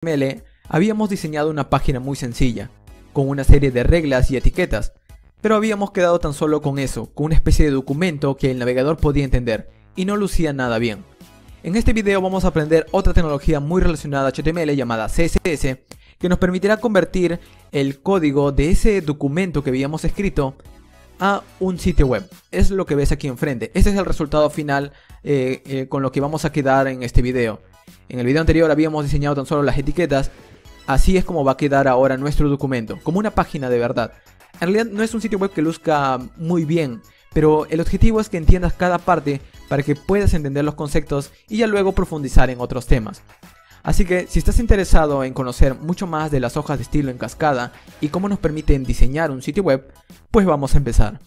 HTML habíamos diseñado una página muy sencilla, con una serie de reglas y etiquetas, pero habíamos quedado tan solo con eso, con una especie de documento que el navegador podía entender, y no lucía nada bien. En este video vamos a aprender otra tecnología muy relacionada a HTML llamada CSS, que nos permitirá convertir el código de ese documento que habíamos escrito a un sitio web. Es lo que ves aquí enfrente. Este es el resultado final con lo que vamos a quedar en este video. En el video anterior habíamos diseñado tan solo las etiquetas. Así es como va a quedar ahora nuestro documento, como una página de verdad. En realidad no es un sitio web que luzca muy bien, pero el objetivo es que entiendas cada parte para que puedas entender los conceptos y ya luego profundizar en otros temas. Así que si estás interesado en conocer mucho más de las hojas de estilo en cascada y cómo nos permiten diseñar un sitio web, pues vamos a empezar.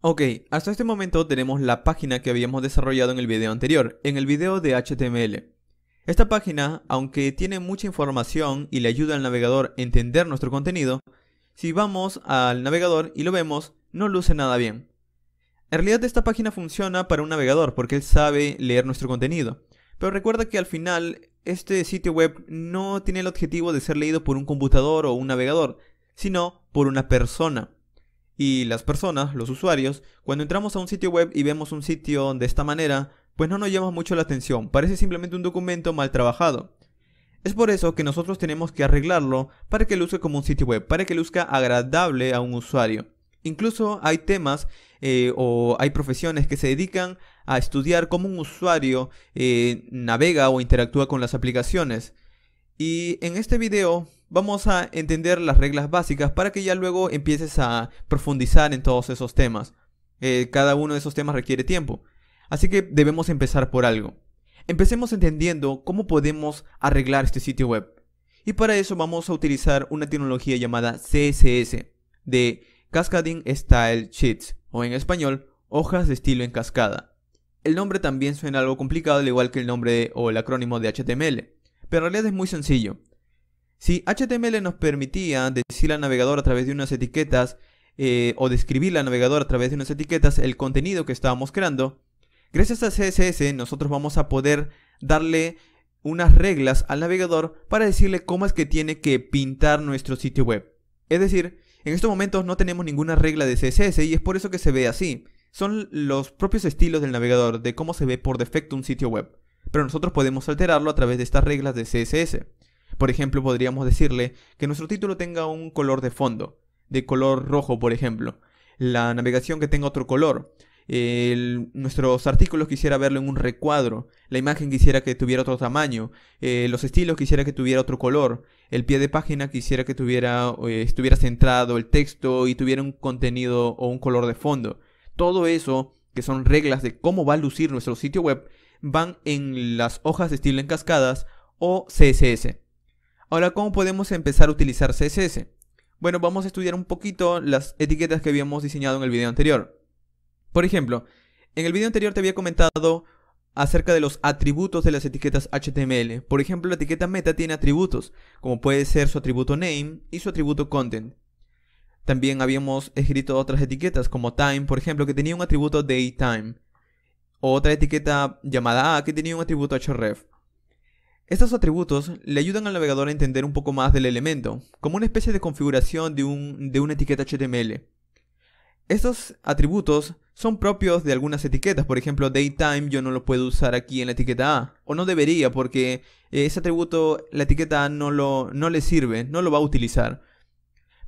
Ok, hasta este momento tenemos la página que habíamos desarrollado en el video anterior, en el video de HTML. Esta página, aunque tiene mucha información y le ayuda al navegador a entender nuestro contenido, si vamos al navegador y lo vemos, no luce nada bien. En realidad esta página funciona para un navegador porque él sabe leer nuestro contenido. Pero recuerda que al final este sitio web no tiene el objetivo de ser leído por un computador o un navegador, sino por una persona. Y las personas, los usuarios, cuando entramos a un sitio web y vemos un sitio de esta manera, pues no nos llama mucho la atención, parece simplemente un documento mal trabajado. Es por eso que nosotros tenemos que arreglarlo para que luzca como un sitio web, para que luzca agradable a un usuario. Incluso hay temas o hay profesiones que se dedican a estudiar cómo un usuario navega o interactúa con las aplicaciones. Y en este video vamos a entender las reglas básicas para que ya luego empieces a profundizar en todos esos temas. Cada uno de esos temas requiere tiempo. Así que debemos empezar por algo. Empecemos entendiendo cómo podemos arreglar este sitio web. Y para eso vamos a utilizar una tecnología llamada CSS, de Cascading Style Sheets, o en español, hojas de estilo en cascada. El nombre también suena algo complicado, al igual que el nombre o el acrónimo de HTML, pero en realidad es muy sencillo. Si HTML nos permitía decirle al navegador a través de unas etiquetas, o describirle al navegador a través de unas etiquetas el contenido que estábamos creando, gracias a CSS nosotros vamos a poder darle unas reglas al navegador para decirle cómo es que tiene que pintar nuestro sitio web. Es decir, en estos momentos no tenemos ninguna regla de CSS y es por eso que se ve así. Son los propios estilos del navegador de cómo se ve por defecto un sitio web. Pero nosotros podemos alterarlo a través de estas reglas de CSS. Por ejemplo, podríamos decirle que nuestro título tenga un color de fondo, de color rojo por ejemplo. La navegación que tenga otro color. Nuestros artículos quisiera verlo en un recuadro, la imagen quisiera que tuviera otro tamaño, los estilos quisiera que tuviera otro color, el pie de página quisiera que estuviera centrado el texto y tuviera un contenido o un color de fondo. Todo eso, que son reglas de cómo va a lucir nuestro sitio web, van en las hojas de estilo en cascadas o CSS. Ahora, ¿cómo podemos empezar a utilizar CSS? Bueno, vamos a estudiar un poquito las etiquetas que habíamos diseñado en el video anterior. Por ejemplo, en el video anterior te había comentado acerca de los atributos de las etiquetas HTML. Por ejemplo, la etiqueta meta tiene atributos, como puede ser su atributo name y su atributo content. También habíamos escrito otras etiquetas, como time, por ejemplo, que tenía un atributo datetime. Otra etiqueta llamada a, que tenía un atributo href. Estos atributos le ayudan al navegador a entender un poco más del elemento, como una especie de configuración de una etiqueta HTML. Estos atributos son propios de algunas etiquetas, por ejemplo datetime yo no lo puedo usar aquí en la etiqueta A, o no debería porque ese atributo, la etiqueta A no le sirve, no lo va a utilizar.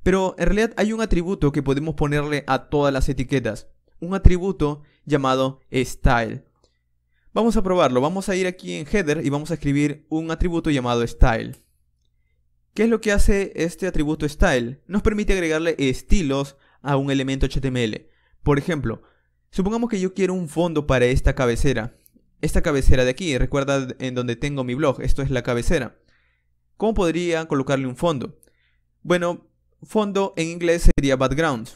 Pero en realidad hay un atributo que podemos ponerle a todas las etiquetas, un atributo llamado style. Vamos a probarlo, vamos a ir aquí en header y vamos a escribir un atributo llamado style. ¿Qué es lo que hace este atributo style? Nos permite agregarle estilos a un elemento HTML. Por ejemplo, supongamos que yo quiero un fondo para esta cabecera. Esta cabecera de aquí, recuerda en donde tengo mi blog, esto es la cabecera. ¿Cómo podría colocarle un fondo? Bueno, fondo en inglés sería background.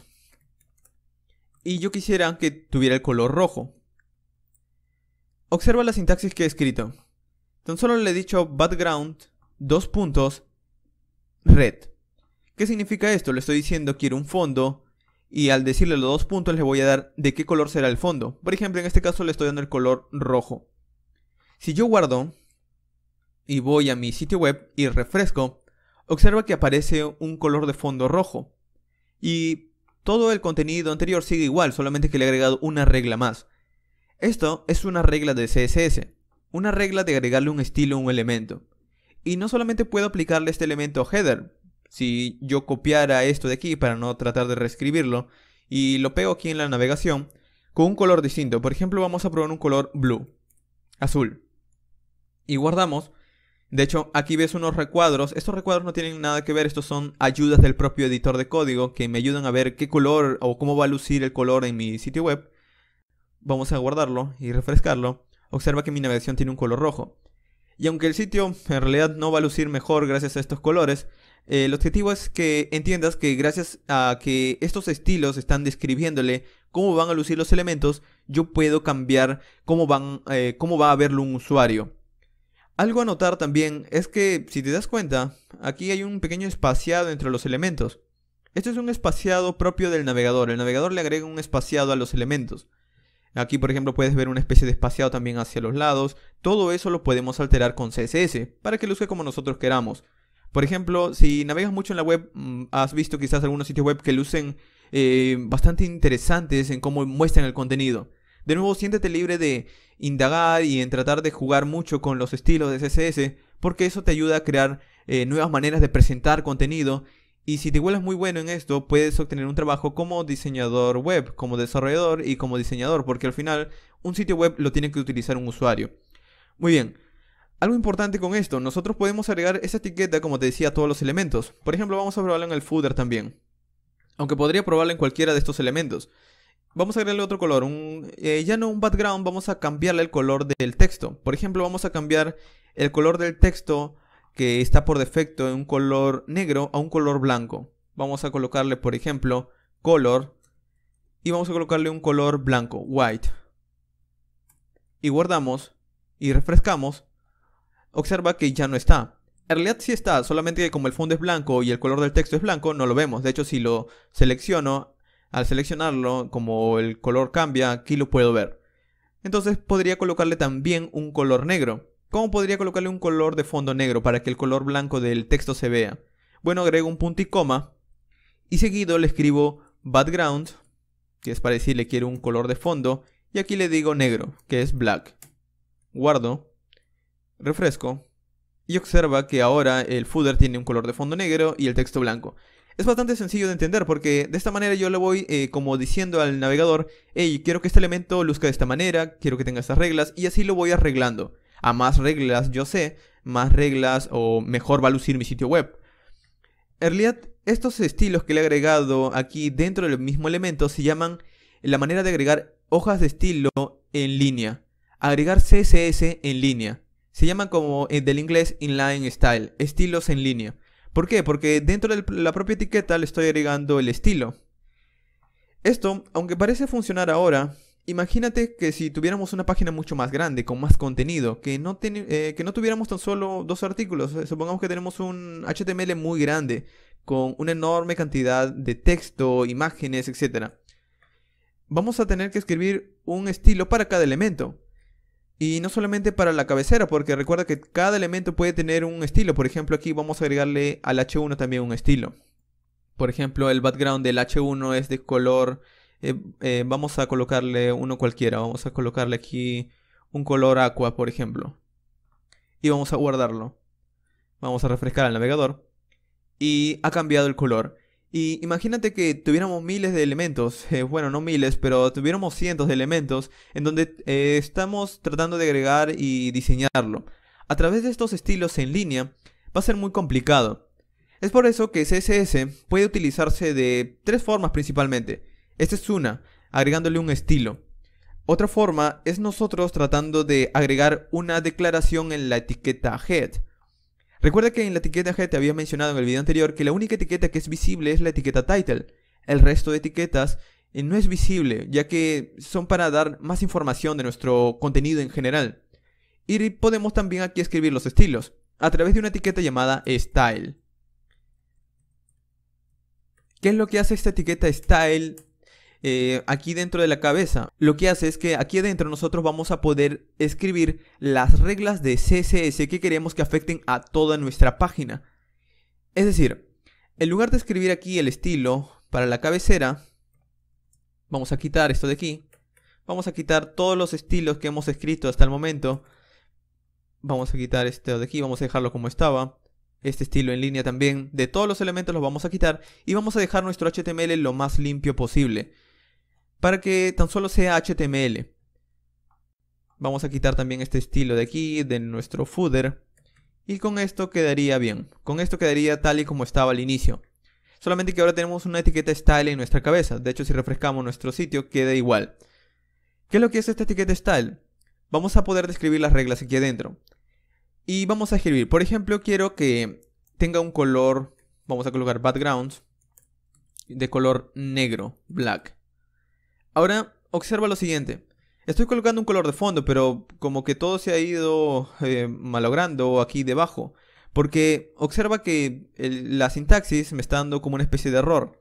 Y yo quisiera que tuviera el color rojo. Observa la sintaxis que he escrito. Tan solo le he dicho background, red. ¿Qué significa esto? Le estoy diciendo quiero un fondo y al decirle los 2 puntos le voy a dar de qué color será el fondo. Por ejemplo, en este caso le estoy dando el color rojo. Si yo guardo y voy a mi sitio web y refresco, observa que aparece un color de fondo rojo. Y todo el contenido anterior sigue igual, solamente que le he agregado una regla más. Esto es una regla de CSS, una regla de agregarle un estilo a un elemento. Y no solamente puedo aplicarle este elemento header. Si yo copiara esto de aquí para no tratar de reescribirlo y lo pego aquí en la navegación con un color distinto, por ejemplo vamos a probar un color blue, azul, y guardamos. De hecho, aquí ves unos recuadros. Estos recuadros no tienen nada que ver, estos son ayudas del propio editor de código que me ayudan a ver qué color o cómo va a lucir el color en mi sitio web. Vamos a guardarlo y refrescarlo. Observa que mi navegación tiene un color rojo. Y aunque el sitio en realidad no va a lucir mejor gracias a estos colores, el objetivo es que entiendas que gracias a que estos estilos están describiéndole cómo van a lucir los elementos, yo puedo cambiar cómo va a verlo un usuario. Algo a notar también es que, si te das cuenta, aquí hay un pequeño espaciado entre los elementos. Este es un espaciado propio del navegador. El navegador le agrega un espaciado a los elementos. Aquí, por ejemplo, puedes ver una especie de espaciado también hacia los lados. Todo eso lo podemos alterar con CSS para que luzca como nosotros queramos. Por ejemplo, si navegas mucho en la web, has visto quizás algunos sitios web que lucen bastante interesantes en cómo muestran el contenido. De nuevo, siéntete libre de indagar y en tratar de jugar mucho con los estilos de CSS, porque eso te ayuda a crear nuevas maneras de presentar contenido. Y si te vuelves muy bueno en esto, puedes obtener un trabajo como diseñador web, como desarrollador y como diseñador, porque al final un sitio web lo tiene que utilizar un usuario. Muy bien, algo importante con esto, nosotros podemos agregar esa etiqueta, como te decía, a todos los elementos. Por ejemplo, vamos a probarlo en el footer también, aunque podría probarlo en cualquiera de estos elementos. Vamos a agregarle otro color, ya no un background, vamos a cambiarle el color del texto. Por ejemplo, vamos a cambiar el color del texto que está por defecto en un color negro a un color blanco. Vamos a colocarle, por ejemplo, color, y vamos a colocarle un color blanco, white. Y guardamos y refrescamos. Observa que ya no está. En realidad sí está, solamente que como el fondo es blanco y el color del texto es blanco, no lo vemos. De hecho, si lo selecciono, al seleccionarlo, como el color cambia, aquí lo puedo ver. Entonces podría colocarle también un color negro. ¿Cómo podría colocarle un color de fondo negro para que el color blanco del texto se vea? Bueno, agrego un punto y coma y seguido le escribo background, que es para decirle quiero un color de fondo, y aquí le digo negro, que es black. Guardo, refresco y observa que ahora el footer tiene un color de fondo negro y el texto blanco. Es bastante sencillo de entender porque de esta manera yo le voy como diciendo al navegador, hey, quiero que este elemento luzca de esta manera, quiero que tenga estas reglas, y así lo voy arreglando. A más reglas yo sé, más reglas o mejor va a lucir mi sitio web. En realidad, estos estilos que le he agregado aquí dentro del mismo elemento se llaman la manera de agregar hojas de estilo en línea. Agregar CSS en línea. Se llaman como del inglés inline style, estilos en línea. ¿Por qué? Porque dentro de la propia etiqueta le estoy agregando el estilo. Esto, aunque parece funcionar ahora, imagínate que si tuviéramos una página mucho más grande, con más contenido, que no tuviéramos tan solo 2 artículos. Supongamos que tenemos un HTML muy grande, con una enorme cantidad de texto, imágenes, etc. Vamos a tener que escribir un estilo para cada elemento. Y no solamente para la cabecera, porque recuerda que cada elemento puede tener un estilo. Por ejemplo, aquí vamos a agregarle al H1 también un estilo. Por ejemplo, el background del H1 es de color... vamos a colocarle uno cualquiera. Vamos a colocarle aquí un color aqua, por ejemplo. Y vamos a guardarlo. Vamos a refrescar el navegador. Y ha cambiado el color. Y imagínate que tuviéramos miles de elementos, bueno, no miles, pero tuviéramos cientos de elementos en donde estamos tratando de agregar y diseñarlo. A través de estos estilos en línea va a ser muy complicado. Es por eso que CSS puede utilizarse de 3 formas principalmente. Esta es una, agregándole un estilo. Otra forma es nosotros tratando de agregar una declaración en la etiqueta head. Recuerda que en la etiqueta head te había mencionado en el video anterior que la única etiqueta que es visible es la etiqueta title. El resto de etiquetas no es visible, ya que son para dar más información de nuestro contenido en general. Y podemos también aquí escribir los estilos, a través de una etiqueta llamada style. ¿Qué es lo que hace esta etiqueta style? aquí dentro de la cabeza. Lo que hace es que aquí adentro nosotros vamos a poder escribir las reglas de CSS que queremos que afecten a toda nuestra página. Es decir, en lugar de escribir aquí el estilo para la cabecera, vamos a quitar esto de aquí. Vamos a quitar todos los estilos que hemos escrito hasta el momento. Vamos a quitar esto de aquí, vamos a dejarlo como estaba. Este estilo en línea también. De todos los elementos los vamos a quitar y vamos a dejar nuestro HTML lo más limpio posible, para que tan solo sea HTML. Vamos a quitar también este estilo de aquí, de nuestro footer. Y con esto quedaría bien. Con esto quedaría tal y como estaba al inicio. Solamente que ahora tenemos una etiqueta style en nuestra cabeza. De hecho, si refrescamos nuestro sitio, queda igual. ¿Qué es lo que es esta etiqueta style? Vamos a poder describir las reglas aquí adentro. Y vamos a escribir, por ejemplo, quiero que tenga un color, vamos a colocar backgrounds, de color negro, black. Ahora, observa lo siguiente. Estoy colocando un color de fondo, pero como que todo se ha ido malogrando aquí debajo. Porque observa que la sintaxis me está dando como una especie de error.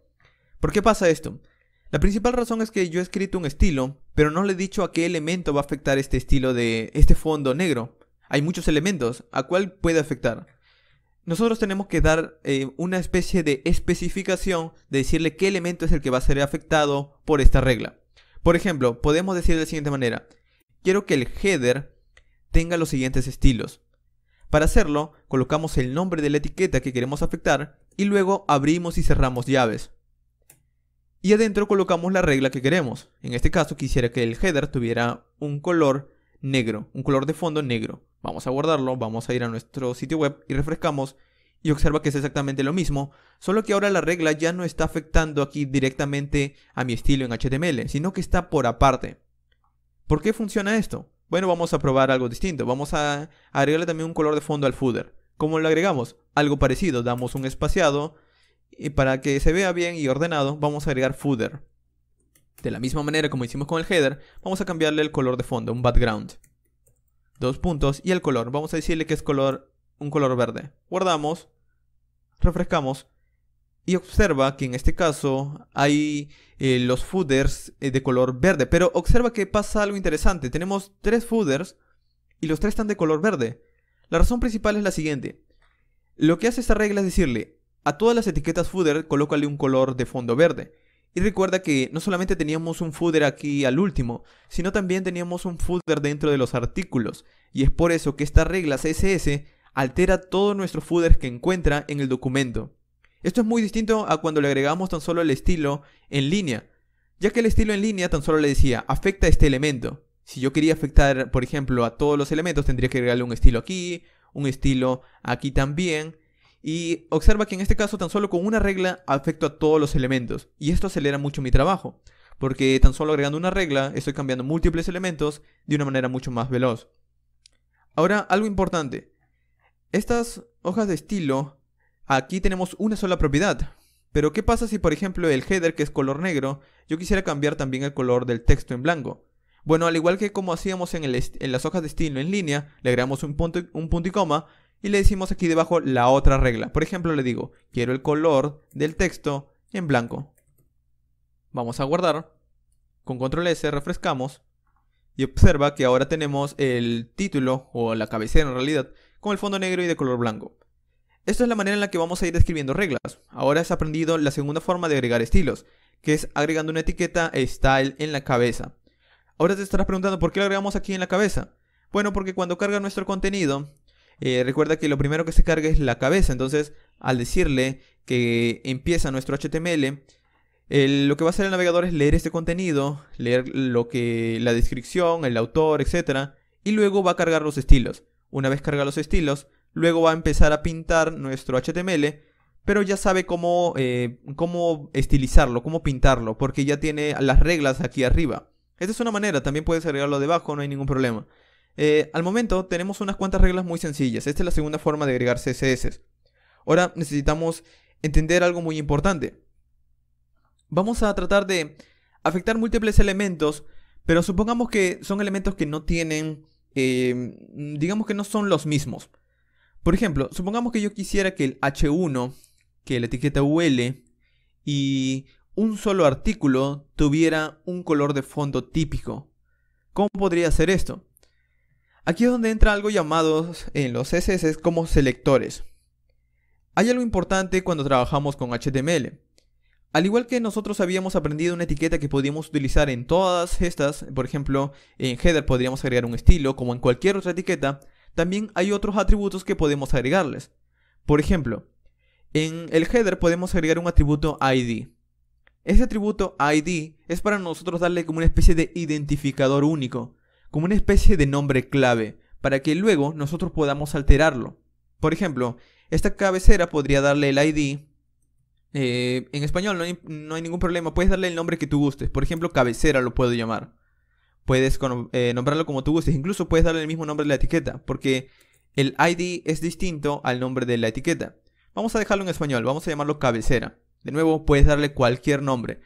¿Por qué pasa esto? La principal razón es que yo he escrito un estilo, pero no le he dicho a qué elemento va a afectar este estilo de este fondo negro. Hay muchos elementos, ¿a cuál puede afectar? Nosotros tenemos que dar una especie de especificación de decirle qué elemento es el que va a ser afectado por esta regla. Por ejemplo, podemos decir de la siguiente manera: quiero que el header tenga los siguientes estilos. Para hacerlo, colocamos el nombre de la etiqueta que queremos afectar y luego abrimos y cerramos llaves. Y adentro colocamos la regla que queremos. En este caso quisiera que el header tuviera un color negro, un color de fondo negro. Vamos a guardarlo, vamos a ir a nuestro sitio web y refrescamos. Y observa que es exactamente lo mismo, solo que ahora la regla ya no está afectando aquí directamente a mi estilo en HTML, sino que está por aparte. ¿Por qué funciona esto? Bueno, vamos a probar algo distinto. Vamos a agregarle también un color de fondo al footer. ¿Cómo lo agregamos? Algo parecido, damos un espaciado y para que se vea bien y ordenado vamos a agregar footer. De la misma manera como hicimos con el header, vamos a cambiarle el color de fondo, un background. 2 puntos y el color, vamos a decirle que es un color verde. Guardamos, refrescamos y observa que en este caso hay los footers de color verde. Pero observa que pasa algo interesante. Tenemos 3 footers y los 3 están de color verde. La razón principal es la siguiente. Lo que hace esta regla es decirle a todas las etiquetas footer colócale un color de fondo verde. Y recuerda que no solamente teníamos un footer aquí al último, sino también teníamos un footer dentro de los artículos. Y es por eso que esta regla CSS altera todos nuestros footers que encuentra en el documento. Esto es muy distinto a cuando le agregamos tan solo el estilo en línea, ya que el estilo en línea tan solo le decía afecta este elemento. Si yo quería afectar, por ejemplo, a todos los elementos, tendría que agregarle un estilo aquí, un estilo aquí también. Y observa que en este caso tan solo con una regla afecto a todos los elementos. Y esto acelera mucho mi trabajo, porque tan solo agregando una regla estoy cambiando múltiples elementos de una manera mucho más veloz. Ahora, algo importante. Estas hojas de estilo, aquí tenemos una sola propiedad. Pero ¿qué pasa si por ejemplo el header, que es color negro, yo quisiera cambiar también el color del texto en blanco? Bueno, al igual que como hacíamos en las hojas de estilo en línea, le agregamos un punto y coma y le decimos aquí debajo la otra regla. Por ejemplo, le digo, quiero el color del texto en blanco. Vamos a guardar. Con control S refrescamos. Y observa que ahora tenemos el título, o la cabecera en realidad, con el fondo negro y de color blanco. Esta es la manera en la que vamos a ir describiendo reglas. Ahora has aprendido la segunda forma de agregar estilos, que es agregando una etiqueta style en la cabeza. Ahora te estarás preguntando ¿por qué lo agregamos aquí en la cabeza? Bueno, porque cuando carga nuestro contenido, recuerda que lo primero que se carga es la cabeza. Entonces, al decirle que empieza nuestro HTML, lo que va a hacer el navegador es leer este contenido, leer la descripción, el autor, etc. Y luego va a cargar los estilos. Una vez carga los estilos, luego va a empezar a pintar nuestro HTML, pero ya sabe cómo estilizarlo, cómo pintarlo, porque ya tiene las reglas aquí arriba. Esta es una manera, también puedes agregarlo debajo, no hay ningún problema. Al momento tenemos unas cuantas reglas muy sencillas. Esta es la segunda forma de agregar CSS. Ahora necesitamos entender algo muy importante. Vamos a tratar de afectar múltiples elementos, pero supongamos que son elementos que no tienen, digamos que no son los mismos. Por ejemplo, supongamos que yo quisiera que el H1, que la etiqueta UL y un solo artículo tuviera un color de fondo típico. ¿Cómo podría ser esto? Aquí es donde entra algo llamado en los CSS como selectores. Hay algo importante cuando trabajamos con HTML. Al igual que nosotros habíamos aprendido una etiqueta que podíamos utilizar en todas estas, por ejemplo, en header podríamos agregar un estilo, como en cualquier otra etiqueta, también hay otros atributos que podemos agregarles. Por ejemplo, en el header podemos agregar un atributo ID. Ese atributo ID es para nosotros darle como una especie de identificador único, como una especie de nombre clave, para que luego nosotros podamos alterarlo. Por ejemplo, esta cabecera podría darle el ID. En español no hay ningún problema, puedes darle el nombre que tú gustes. Por ejemplo, cabecera lo puedo llamar. Puedes nombrarlo como tú gustes. Incluso puedes darle el mismo nombre de la etiqueta, porque el ID es distinto al nombre de la etiqueta. Vamos a dejarlo en español, vamos a llamarlo cabecera. De nuevo, puedes darle cualquier nombre.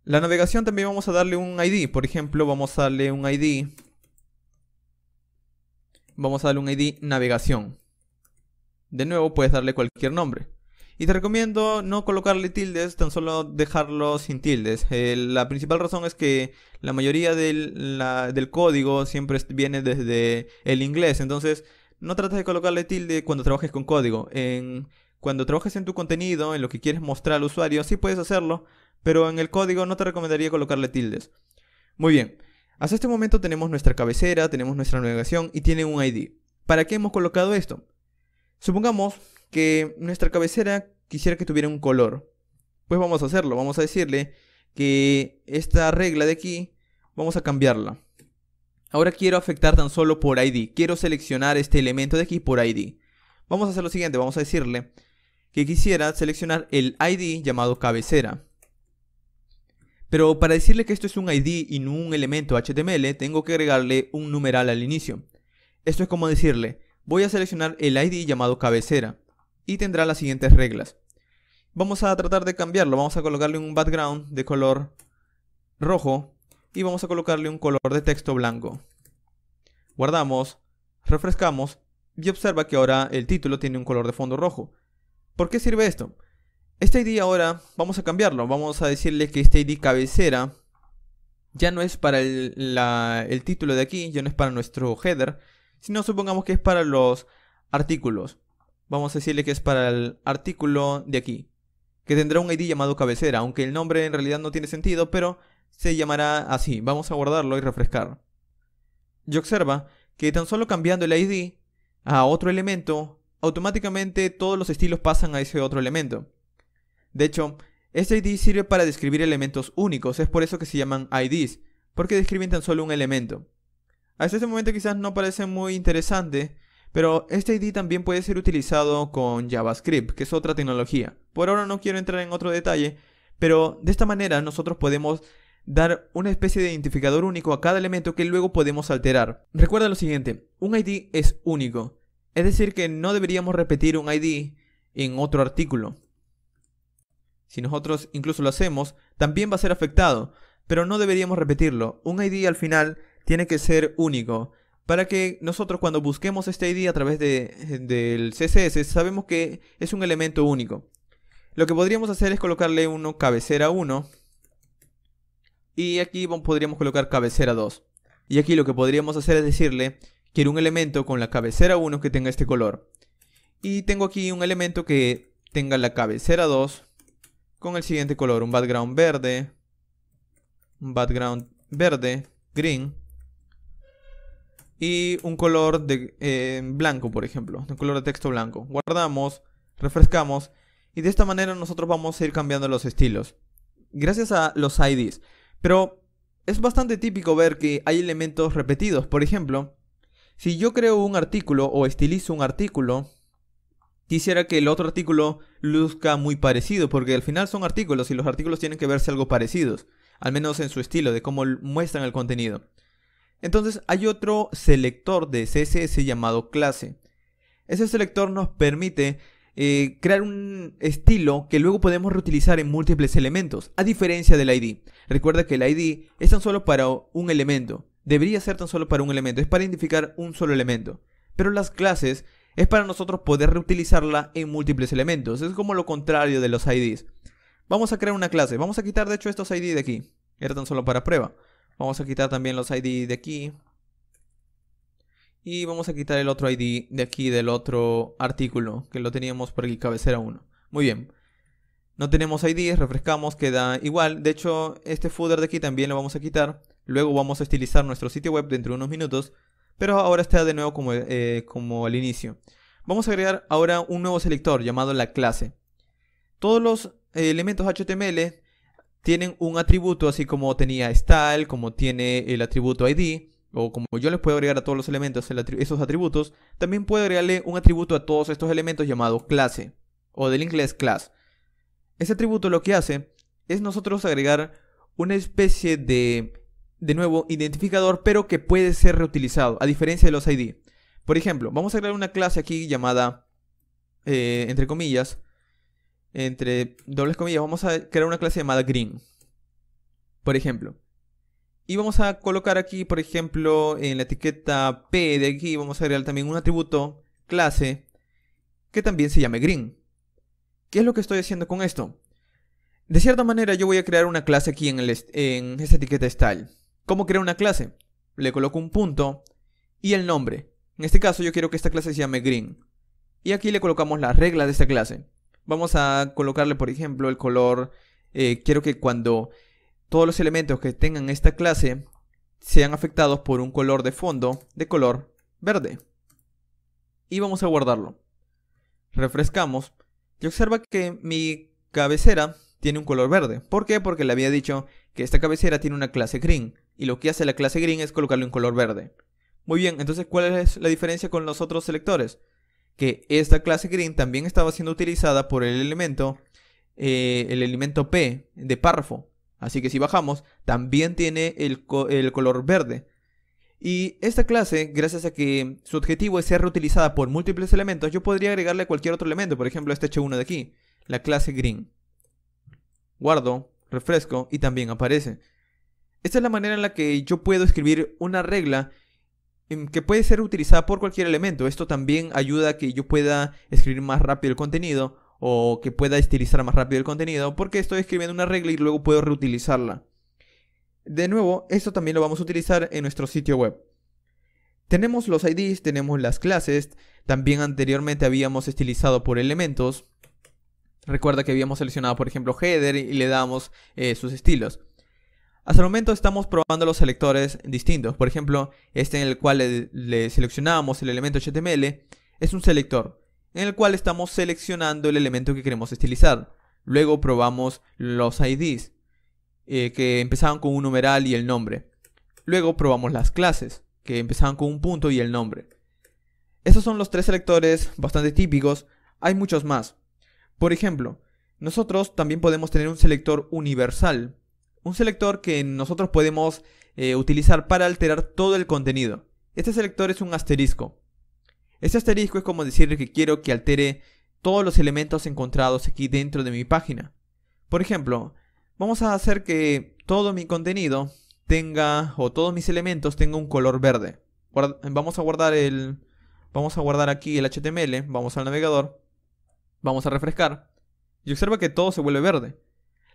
La navegación también vamos a darle un ID. Por ejemplo, vamos a darle un ID. Vamos a darle un ID navegación. De nuevo, puedes darle cualquier nombre. Y te recomiendo no colocarle tildes, tan solo dejarlo sin tildes. La principal razón es que la mayoría del código siempre viene desde el inglés. Entonces, no trates de colocarle tilde cuando trabajes con código. Cuando trabajes en tu contenido, en lo que quieres mostrar al usuario, sí puedes hacerlo, pero en el código no te recomendaría colocarle tildes. Muy bien, hasta este momento tenemos nuestra cabecera, tenemos nuestra navegación y tiene un ID. ¿Para qué hemos colocado esto? Supongamos que nuestra cabecera quisiera que tuviera un color. Pues vamos a hacerlo, vamos a decirle que esta regla de aquí, vamos a cambiarla. Ahora quiero afectar tan solo por ID, quiero seleccionar este elemento de aquí por ID. Vamos a hacer lo siguiente, vamos a decirle que quisiera seleccionar el ID llamado cabecera. Pero para decirle que esto es un ID y no un elemento HTML, tengo que agregarle un numeral al inicio. Esto es como decirle, voy a seleccionar el ID llamado cabecera y tendrá las siguientes reglas. Vamos a tratar de cambiarlo, vamos a colocarle un background de color rojo y vamos a colocarle un color de texto blanco. Guardamos, refrescamos y observa que ahora el título tiene un color de fondo rojo. ¿Por qué sirve esto? Este ID ahora vamos a cambiarlo, vamos a decirle que este ID cabecera ya no es para el título de aquí, ya no es para nuestro header, sino supongamos que es para los artículos. Vamos a decirle que es para el artículo de aquí, que tendrá un ID llamado cabecera, aunque el nombre en realidad no tiene sentido, pero se llamará así. Vamos a guardarlo y refrescar. Y observa que tan solo cambiando el ID a otro elemento, automáticamente todos los estilos pasan a ese otro elemento. De hecho, este ID sirve para describir elementos únicos, es por eso que se llaman IDs, porque describen tan solo un elemento. Hasta este momento quizás no parece muy interesante, pero este ID también puede ser utilizado con JavaScript, que es otra tecnología. Por ahora no quiero entrar en otro detalle, pero de esta manera nosotros podemos dar una especie de identificador único a cada elemento que luego podemos alterar. Recuerda lo siguiente, un ID es único, es decir que no deberíamos repetir un ID en otro artículo. Si nosotros incluso lo hacemos, también va a ser afectado, pero no deberíamos repetirlo. Un ID al final tiene que ser único, para que nosotros cuando busquemos este ID a través del CSS, sabemos que es un elemento único. Lo que podríamos hacer es colocarle uno cabecera 1, y aquí podríamos colocar cabecera 2. Y aquí lo que podríamos hacer es decirle, quiero un elemento con la cabecera 1 que tenga este color. Y tengo aquí un elemento que tenga la cabecera 2 con el siguiente color, un background verde, green, y un color de blanco, por ejemplo, un color de texto blanco. Guardamos, refrescamos, y de esta manera nosotros vamos a ir cambiando los estilos, gracias a los IDs. Pero es bastante típico ver que hay elementos repetidos. Por ejemplo, si yo creo un artículo o estilizo un artículo, quisiera que el otro artículo luzca muy parecido, porque al final son artículos y los artículos tienen que verse algo parecidos, al menos en su estilo, de cómo muestran el contenido. Entonces hay otro selector de CSS llamado clase. Ese selector nos permite crear un estilo que luego podemos reutilizar en múltiples elementos, a diferencia del ID. Recuerda que el ID es tan solo para un elemento, debería ser tan solo para un elemento, es para identificar un solo elemento. Pero las clases es para nosotros poder reutilizarla en múltiples elementos, es como lo contrario de los IDs. Vamos a crear una clase. Vamos a quitar de hecho estos ID de aquí. Era tan solo para prueba. Vamos a quitar también los ID de aquí. Y vamos a quitar el otro ID de aquí del otro artículo, que lo teníamos por el cabecera 1. Muy bien. No tenemos ID, refrescamos, queda igual. De hecho, este footer de aquí también lo vamos a quitar. Luego vamos a estilizar nuestro sitio web dentro de unos minutos. Pero ahora está de nuevo como al inicio. Vamos a agregar ahora un nuevo selector llamado la clase. Todos los elementos HTML tienen un atributo, así como tenía style, como tiene el atributo ID, o como yo les puedo agregar a todos los elementos esos atributos, también puedo agregarle un atributo a todos estos elementos llamado clase, o del inglés class. Ese atributo lo que hace es nosotros agregar una especie de nuevo identificador, pero que puede ser reutilizado, a diferencia de los ID. Por ejemplo, vamos a agregar una clase aquí llamada, entre comillas, entre dobles comillas, vamos a crear una clase llamada green, por ejemplo. Y vamos a colocar aquí, por ejemplo, en la etiqueta P de aquí, vamos a agregar también un atributo clase que también se llame green. ¿Qué es lo que estoy haciendo con esto? De cierta manera yo voy a crear una clase aquí en esta etiqueta style. ¿Cómo crear una clase? Le coloco un punto y el nombre. En este caso yo quiero que esta clase se llame green. Y aquí le colocamos las reglas de esta clase. Vamos a colocarle, por ejemplo, el color. Quiero que cuando todos los elementos que tengan esta clase sean afectados por un color de fondo de color verde. Y vamos a guardarlo. Refrescamos y observa que mi cabecera tiene un color verde. ¿Por qué? Porque le había dicho que esta cabecera tiene una clase green. Y lo que hace la clase green es colocarle un color verde. Muy bien, entonces ¿cuál es la diferencia con los otros selectores? Que esta clase green también estaba siendo utilizada por el elemento P de párrafo. Así que si bajamos, también tiene el color verde. Y esta clase, gracias a que su objetivo es ser reutilizada por múltiples elementos, yo podría agregarle cualquier otro elemento. Por ejemplo, este H1 de aquí, la clase green. Guardo, refresco y también aparece. Esta es la manera en la que yo puedo escribir una regla que puede ser utilizada por cualquier elemento. Esto también ayuda a que yo pueda escribir más rápido el contenido o que pueda estilizar más rápido el contenido, porque estoy escribiendo una regla y luego puedo reutilizarla. De nuevo, esto también lo vamos a utilizar en nuestro sitio web. Tenemos los IDs, tenemos las clases, también anteriormente habíamos estilizado por elementos. Recuerda que habíamos seleccionado, por ejemplo, header y le damos sus estilos. Hasta el momento estamos probando los selectores distintos. Por ejemplo, este en el cual le seleccionamos el elemento HTML es un selector en el cual estamos seleccionando el elemento que queremos estilizar. Luego probamos los IDs que empezaban con un numeral y el nombre. Luego probamos las clases que empezaban con un punto y el nombre. Estos son los tres selectores bastante típicos. Hay muchos más. Por ejemplo, nosotros también podemos tener un selector universal. Un selector que nosotros podemos utilizar para alterar todo el contenido. Este selector es un asterisco. Este asterisco es como decir que quiero que altere todos los elementos encontrados aquí dentro de mi página. Por ejemplo, vamos a hacer que todo mi contenido tenga, o todos mis elementos tengan un color verde. Vamos a guardar aquí el HTML, vamos al navegador, vamos a refrescar y observa que todo se vuelve verde.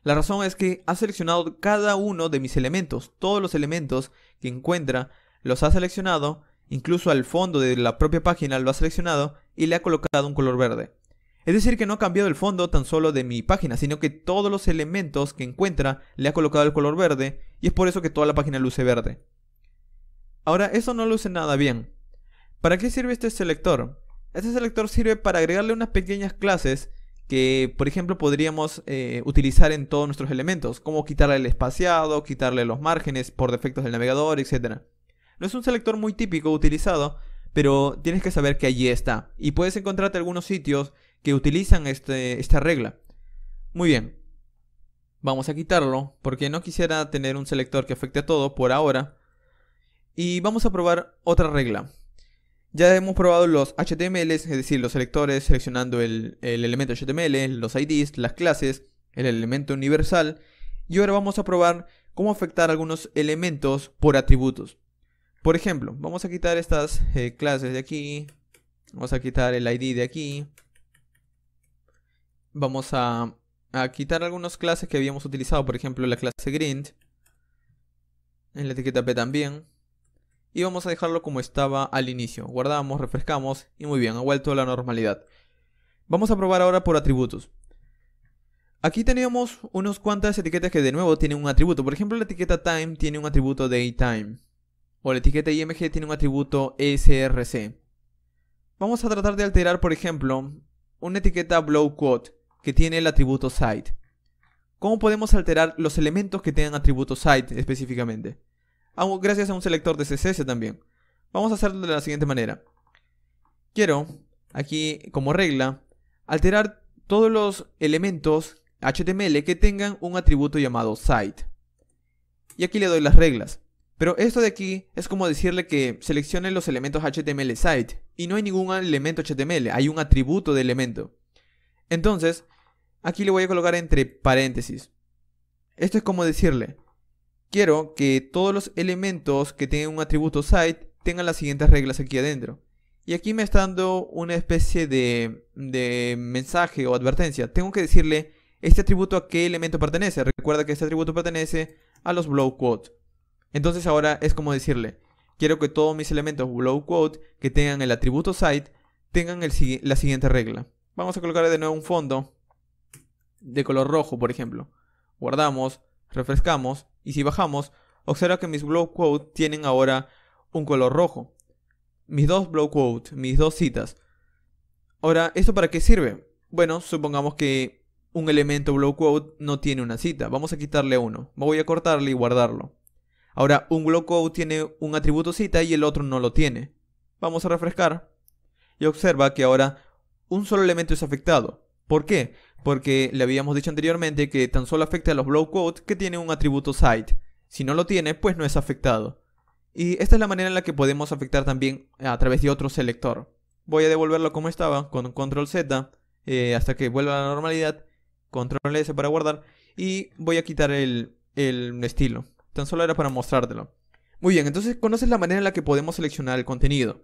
La razón es que ha seleccionado cada uno de mis elementos. Todos los elementos que encuentra los ha seleccionado, incluso al fondo de la propia página lo ha seleccionado y le ha colocado un color verde. Es decir que no ha cambiado el fondo tan solo de mi página, sino que todos los elementos que encuentra le ha colocado el color verde y es por eso que toda la página luce verde. Ahora, eso no luce nada bien. ¿Para qué sirve este selector? Este selector sirve para agregarle unas pequeñas clases que, por ejemplo, podríamos utilizar en todos nuestros elementos, como quitarle el espaciado, quitarle los márgenes por defectos del navegador, etc. No es un selector muy típico utilizado, pero tienes que saber que allí está. Y puedes encontrarte algunos sitios que utilizan esta regla. Muy bien. Vamos a quitarlo, porque no quisiera tener un selector que afecte a todo por ahora. Y vamos a probar otra regla. Ya hemos probado los HTMLs, es decir, los selectores seleccionando el elemento HTML, los IDs, las clases, el elemento universal. Y ahora vamos a probar cómo afectar algunos elementos por atributos. Por ejemplo, vamos a quitar estas clases de aquí. Vamos a quitar el ID de aquí. Vamos a a quitar algunas clases que habíamos utilizado, por ejemplo la clase grind, en la etiqueta p también, y vamos a dejarlo como estaba al inicio. Guardamos, refrescamos y muy bien, ha vuelto a la normalidad. Vamos a probar ahora por atributos. Aquí teníamos unas cuantas etiquetas que de nuevo tienen un atributo. Por ejemplo, la etiqueta time tiene un atributo daytime, o la etiqueta img tiene un atributo src. Vamos a tratar de alterar, por ejemplo, una etiqueta blow quote que tiene el atributo site. ¿Cómo podemos alterar los elementos que tengan atributo site específicamente? Gracias a un selector de CSS también. Vamos a hacerlo de la siguiente manera. Quiero, aquí como regla, alterar todos los elementos HTML que tengan un atributo llamado site. Y aquí le doy las reglas. Pero esto de aquí es como decirle que seleccione los elementos HTML site. Y no hay ningún elemento HTML, hay un atributo de elemento. Entonces, aquí le voy a colocar entre paréntesis. Esto es como decirle, quiero que todos los elementos que tengan un atributo site tengan las siguientes reglas aquí adentro. Y aquí me está dando una especie de mensaje o advertencia. Tengo que decirle este atributo a qué elemento pertenece. Recuerda que este atributo pertenece a los blow quote. Entonces ahora es como decirle, quiero que todos mis elementos blow quote que tengan el atributo site tengan la siguiente regla. Vamos a colocar de nuevo un fondo de color rojo, por ejemplo. Guardamos, refrescamos y si bajamos, observa que mis blow quote tienen ahora un color rojo. Mis dos blow quote, mis dos citas. Ahora, ¿esto para qué sirve? Bueno, supongamos que un elemento blow quote no tiene una cita. Vamos a quitarle uno. Voy a cortarle y guardarlo. Ahora, un blow quote tiene un atributo cita y el otro no lo tiene. Vamos a refrescar. Y observa que ahora un solo elemento es afectado. ¿Por qué? Porque le habíamos dicho anteriormente que tan solo afecta a los blow quote que tienen un atributo site. Si no lo tiene, pues no es afectado. Y esta es la manera en la que podemos afectar también a través de otro selector. Voy a devolverlo como estaba, con control Z, hasta que vuelva a la normalidad. Control S para guardar. Y voy a quitar el estilo. Tan solo era para mostrártelo. Muy bien, entonces conoces la manera en la que podemos seleccionar el contenido.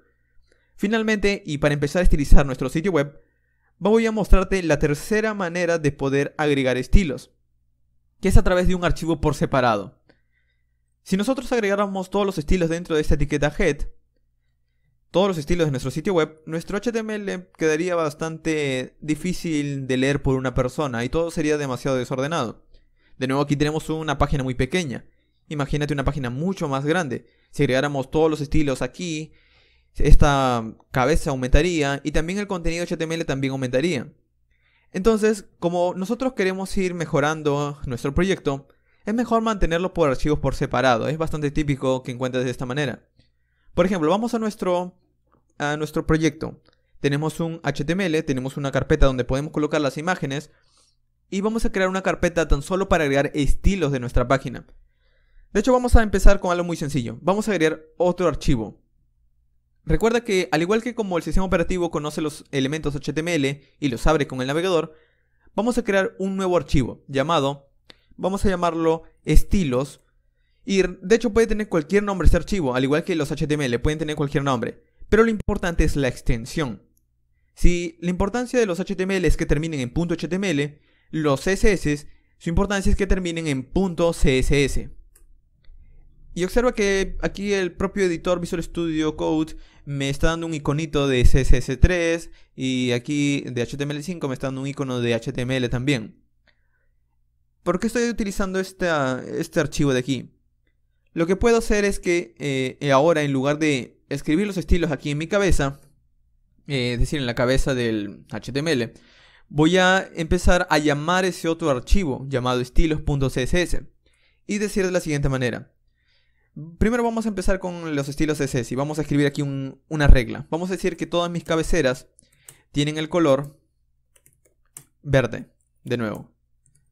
Finalmente, y para empezar a estilizar nuestro sitio web, voy a mostrarte la tercera manera de poder agregar estilos, que es a través de un archivo por separado. Si nosotros agregáramos todos los estilos dentro de esta etiqueta head, todos los estilos de nuestro sitio web, nuestro HTML quedaría bastante difícil de leer por una persona y todo sería demasiado desordenado. De nuevo aquí tenemos una página muy pequeña. Imagínate una página mucho más grande. Si agregáramos todos los estilos aquí, esta cabeza aumentaría y también el contenido HTML también aumentaría. Entonces, como nosotros queremos ir mejorando nuestro proyecto, es mejor mantenerlo por archivos por separado. Es bastante típico que encuentres de esta manera. Por ejemplo, vamos a nuestro proyecto. Tenemos un HTML, tenemos una carpeta donde podemos colocar las imágenes y vamos a crear una carpeta tan solo para agregar estilos de nuestra página. De hecho, vamos a empezar con algo muy sencillo. Vamos a agregar otro archivo. Recuerda que, al igual que como el sistema operativo conoce los elementos HTML y los abre con el navegador, vamos a crear un nuevo archivo llamado, vamos a llamarlo estilos. Y de hecho puede tener cualquier nombre este archivo, al igual que los HTML pueden tener cualquier nombre. Pero lo importante es la extensión. Si la importancia de los HTML es que terminen en .html, los CSS, su importancia es que terminen en .css. Y observa que aquí el propio editor Visual Studio Code me está dando un iconito de CSS3 y aquí de HTML5 me está dando un icono de HTML también. ¿Por qué estoy utilizando este archivo de aquí? Lo que puedo hacer es que ahora, en lugar de escribir los estilos aquí en mi cabeza, es decir, en la cabeza del HTML, voy a empezar a llamar ese otro archivo llamado estilos.css y decir de la siguiente manera. Primero vamos a empezar con los estilos CSS y vamos a escribir aquí una regla. Vamos a decir que todas mis cabeceras tienen el color verde, de nuevo.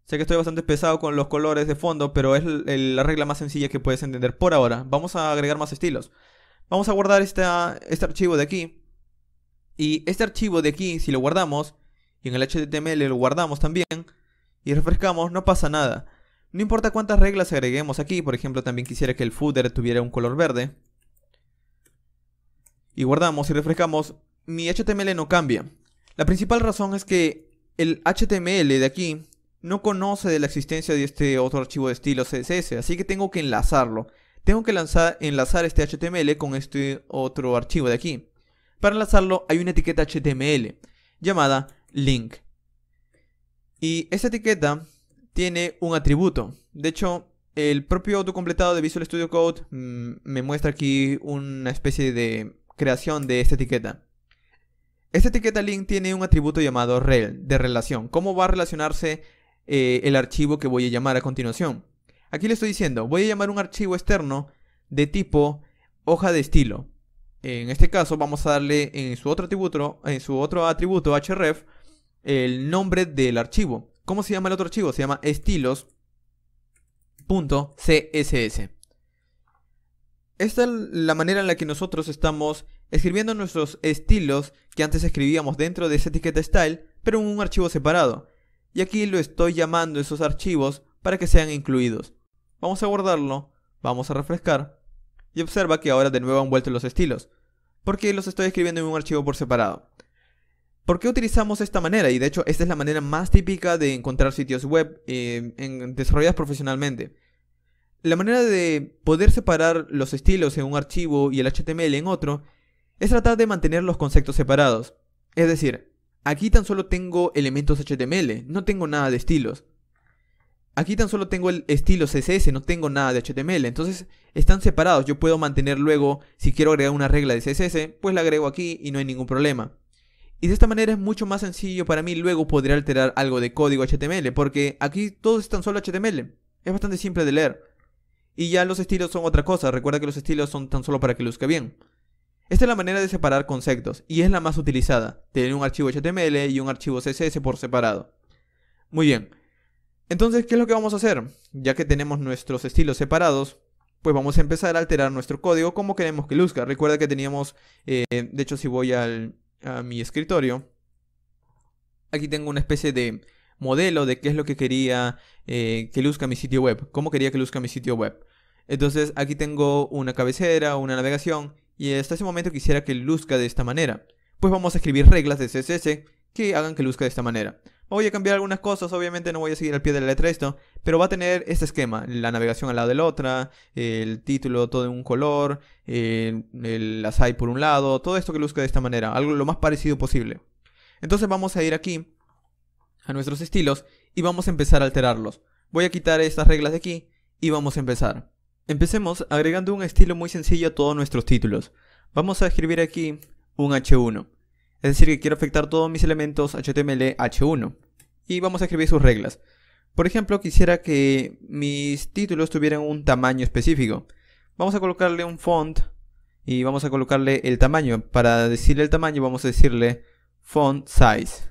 Sé que estoy bastante pesado con los colores de fondo, pero es la regla más sencilla que puedes entender por ahora. Vamos a agregar más estilos. Vamos a guardar este archivo de aquí. Y este archivo de aquí, si lo guardamos, y en el HTML lo guardamos también, y refrescamos, no pasa nada. No importa cuántas reglas agreguemos aquí. Por ejemplo, también quisiera que el footer tuviera un color verde. Y guardamos y refrescamos, mi HTML no cambia. La principal razón es que el HTML de aquí no conoce de la existencia de este otro archivo de estilo CSS, así que tengo que enlazarlo. Tengo que enlazar este HTML con este otro archivo de aquí. Para enlazarlo hay una etiqueta HTML llamada link. Y esta etiqueta tiene un atributo. De hecho, el propio autocompletado de Visual Studio Code me muestra aquí una especie de creación de esta etiqueta. Esta etiqueta link tiene un atributo llamado rel, de relación. ¿Cómo va a relacionarse el archivo que voy a llamar a continuación? Aquí le estoy diciendo, voy a llamar un archivo externo de tipo hoja de estilo. En este caso vamos a darle en su otro atributo href el nombre del archivo. ¿Cómo se llama el otro archivo? Se llama estilos.css. Esta es la manera en la que nosotros estamos escribiendo nuestros estilos que antes escribíamos dentro de esa etiqueta style, pero en un archivo separado. Y aquí lo estoy llamando esos archivos para que sean incluidos. Vamos a guardarlo, vamos a refrescar y observa que ahora de nuevo han vuelto los estilos, porque los estoy escribiendo en un archivo por separado. ¿Por qué utilizamos esta manera? Y de hecho esta es la manera más típica de encontrar sitios web desarrollados profesionalmente. La manera de poder separar los estilos en un archivo y el HTML en otro es tratar de mantener los conceptos separados. Es decir, aquí tan solo tengo elementos HTML, no tengo nada de estilos. Aquí tan solo tengo el estilo CSS, no tengo nada de HTML, entonces están separados. Yo puedo mantener luego, si quiero agregar una regla de CSS, pues la agrego aquí y no hay ningún problema. Y de esta manera es mucho más sencillo para mí luego poder alterar algo de código HTML, porque aquí todo es tan solo HTML. Es bastante simple de leer. Y ya los estilos son otra cosa, recuerda que los estilos son tan solo para que luzca bien. Esta es la manera de separar conceptos, y es la más utilizada, tener un archivo HTML y un archivo CSS por separado. Muy bien. Entonces, ¿qué es lo que vamos a hacer? Ya que tenemos nuestros estilos separados, pues vamos a empezar a alterar nuestro código como queremos que luzca. Recuerda que teníamos, de hecho si voy a mi escritorio, aquí tengo una especie de modelo de qué es lo que quería que luzca mi sitio web, cómo quería que luzca mi sitio web. Entonces aquí tengo una cabecera, una navegación, y hasta ese momento quisiera que luzca de esta manera. Pues vamos a escribir reglas de CSS que hagan que luzca de esta manera. Voy a cambiar algunas cosas, obviamente no voy a seguir al pie de la letra esto, pero va a tener este esquema, la navegación al lado de la otra, el título todo en un color, la site por un lado, todo esto que luzca de esta manera, algo lo más parecido posible. Entonces vamos a ir aquí a nuestros estilos y vamos a empezar a alterarlos. Voy a quitar estas reglas de aquí y vamos a empezar. Empecemos agregando un estilo muy sencillo a todos nuestros títulos. Vamos a escribir aquí un H1. Es decir, que quiero afectar todos mis elementos HTML H1. Y vamos a escribir sus reglas. Por ejemplo, quisiera que mis títulos tuvieran un tamaño específico. Vamos a colocarle un font y vamos a colocarle el tamaño. Para decirle el tamaño vamos a decirle font size.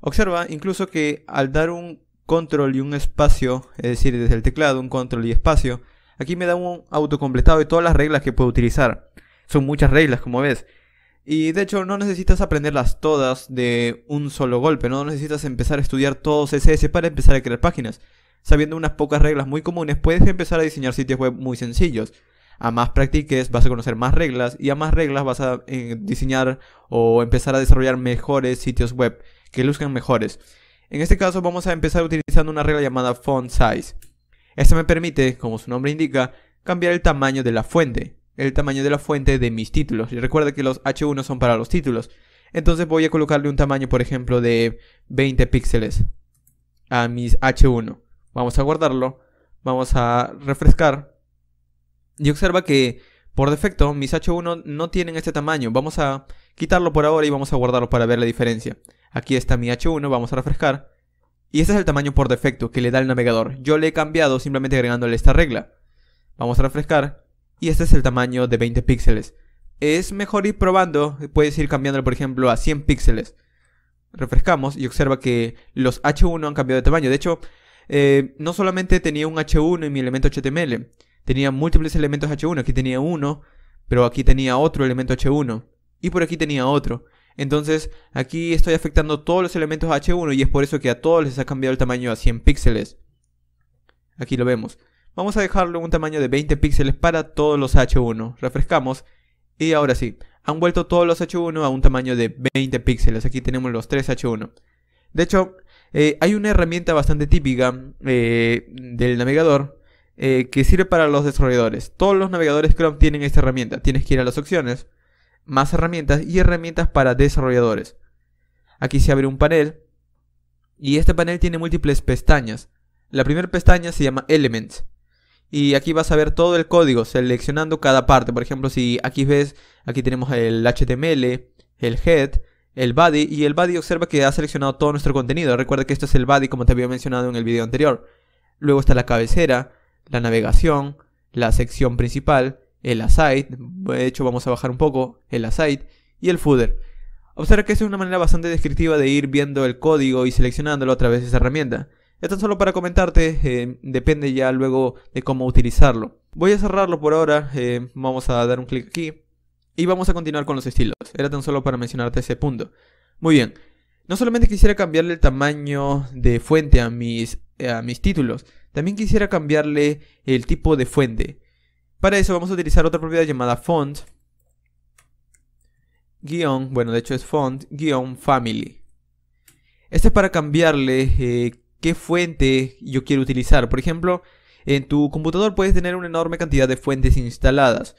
Observa incluso que al dar un control y un espacio, es decir, desde el teclado un control y espacio, aquí me da un autocompletado de todas las reglas que puedo utilizar. Son muchas reglas, como ves. Y de hecho no necesitas aprenderlas todas de un solo golpe, no necesitas empezar a estudiar todo CSS para empezar a crear páginas. Sabiendo unas pocas reglas muy comunes puedes empezar a diseñar sitios web muy sencillos. A más practiques vas a conocer más reglas y a más reglas vas a diseñar o empezar a desarrollar mejores sitios web que luzcan mejores. En este caso vamos a empezar utilizando una regla llamada font size. Esta me permite, como su nombre indica, cambiar el tamaño de la fuente. El tamaño de la fuente de mis títulos. Y recuerda que los H1 son para los títulos. Entonces voy a colocarle un tamaño, por ejemplo, de 20 píxeles a mis H1. Vamos a guardarlo. Vamos a refrescar. Y observa que por defecto mis H1 no tienen este tamaño. Vamos a quitarlo por ahora y vamos a guardarlo para ver la diferencia. Aquí está mi H1, vamos a refrescar. Y este es el tamaño por defecto que le da el navegador. Yo le he cambiado simplemente agregándole esta regla. Vamos a refrescar. Y este es el tamaño de 20 píxeles. Es mejor ir probando, puedes ir cambiándolo por ejemplo a 100 píxeles. Refrescamos y observa que los H1 han cambiado de tamaño. De hecho, no solamente tenía un H1 en mi elemento HTML. Tenía múltiples elementos H1. Aquí tenía uno, pero aquí tenía otro elemento H1. Y por aquí tenía otro. Entonces, aquí estoy afectando todos los elementos H1 y es por eso que a todos les ha cambiado el tamaño a 100 píxeles. Aquí lo vemos. Vamos a dejarlo en un tamaño de 20 píxeles para todos los H1. Refrescamos. Y ahora sí, han vuelto todos los H1 a un tamaño de 20 píxeles. Aquí tenemos los 3 H1. De hecho, Hay una herramienta bastante típica del navegador que sirve para los desarrolladores. Todos los navegadores Chrome tienen esta herramienta. Tienes que ir a las opciones, más herramientas y herramientas para desarrolladores. Aquí se abre un panel y este panel tiene múltiples pestañas. La primera pestaña se llama Elements. Y aquí vas a ver todo el código, seleccionando cada parte. Por ejemplo, si aquí ves, aquí tenemos el HTML, el head, el body. Y el body observa que ha seleccionado todo nuestro contenido. Recuerda que esto es el body, como te había mencionado en el video anterior. Luego está la cabecera, la navegación, la sección principal, el aside. De hecho, vamos a bajar un poco, el aside y el footer. Observa que esta es una manera bastante descriptiva de ir viendo el código y seleccionándolo a través de esa herramienta. Esto es solo para comentarte, depende ya luego de cómo utilizarlo. Voy a cerrarlo por ahora, vamos a dar un clic aquí y vamos a continuar con los estilos. Era tan solo para mencionarte ese punto. Muy bien, no solamente quisiera cambiarle el tamaño de fuente a mis títulos, también quisiera cambiarle el tipo de fuente. Para eso vamos a utilizar otra propiedad llamada font, bueno de hecho es font-family. Este es para cambiarle qué fuente yo quiero utilizar. Por ejemplo, en tu computador puedes tener una enorme cantidad de fuentes instaladas.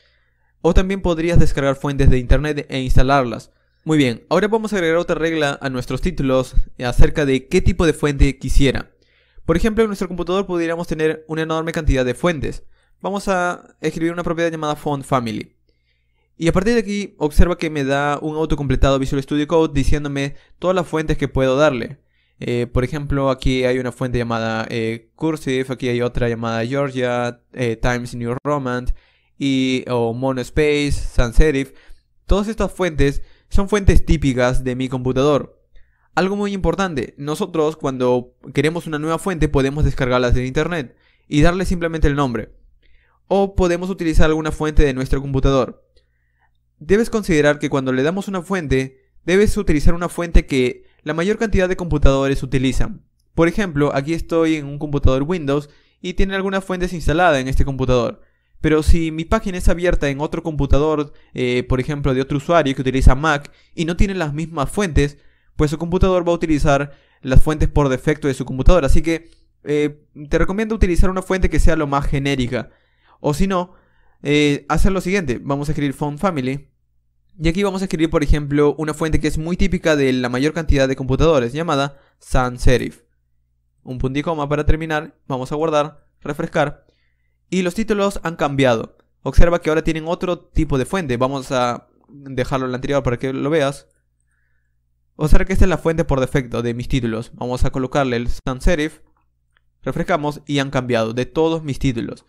O también podrías descargar fuentes de internet e instalarlas. Muy bien, ahora vamos a agregar otra regla a nuestros títulos acerca de qué tipo de fuente quisiera. Por ejemplo, en nuestro computador podríamos tener una enorme cantidad de fuentes. Vamos a escribir una propiedad llamada font-family. Y a partir de aquí, observa que me da un autocompletado Visual Studio Code diciéndome todas las fuentes que puedo darle. Por ejemplo, aquí hay una fuente llamada Cursive, aquí hay otra llamada Georgia, Times New Roman, o Monospace, Sans Serif. Todas estas fuentes son fuentes típicas de mi computador. Algo muy importante, nosotros cuando queremos una nueva fuente podemos descargarlas de internet y darle simplemente el nombre. O podemos utilizar alguna fuente de nuestro computador. Debes considerar que cuando le damos una fuente, debes utilizar una fuente que la mayor cantidad de computadores utilizan. Por ejemplo, aquí estoy en un computador Windows y tiene algunas fuentes instaladas en este computador. Pero si mi página es abierta en otro computador, por ejemplo de otro usuario que utiliza Mac y no tiene las mismas fuentes, pues su computador va a utilizar las fuentes por defecto de su computador. Así que te recomiendo utilizar una fuente que sea lo más genérica. O si no, hacer lo siguiente. Vamos a escribir font family. Y aquí vamos a escribir, por ejemplo, una fuente que es muy típica de la mayor cantidad de computadores, llamada sans serif. Un punto y coma para terminar. Vamos a guardar, refrescar. Y los títulos han cambiado. Observa que ahora tienen otro tipo de fuente. Vamos a dejarlo en la anterior para que lo veas. Observa que esta es la fuente por defecto de mis títulos. Vamos a colocarle el sans serif. Refrescamos y han cambiado de todos mis títulos.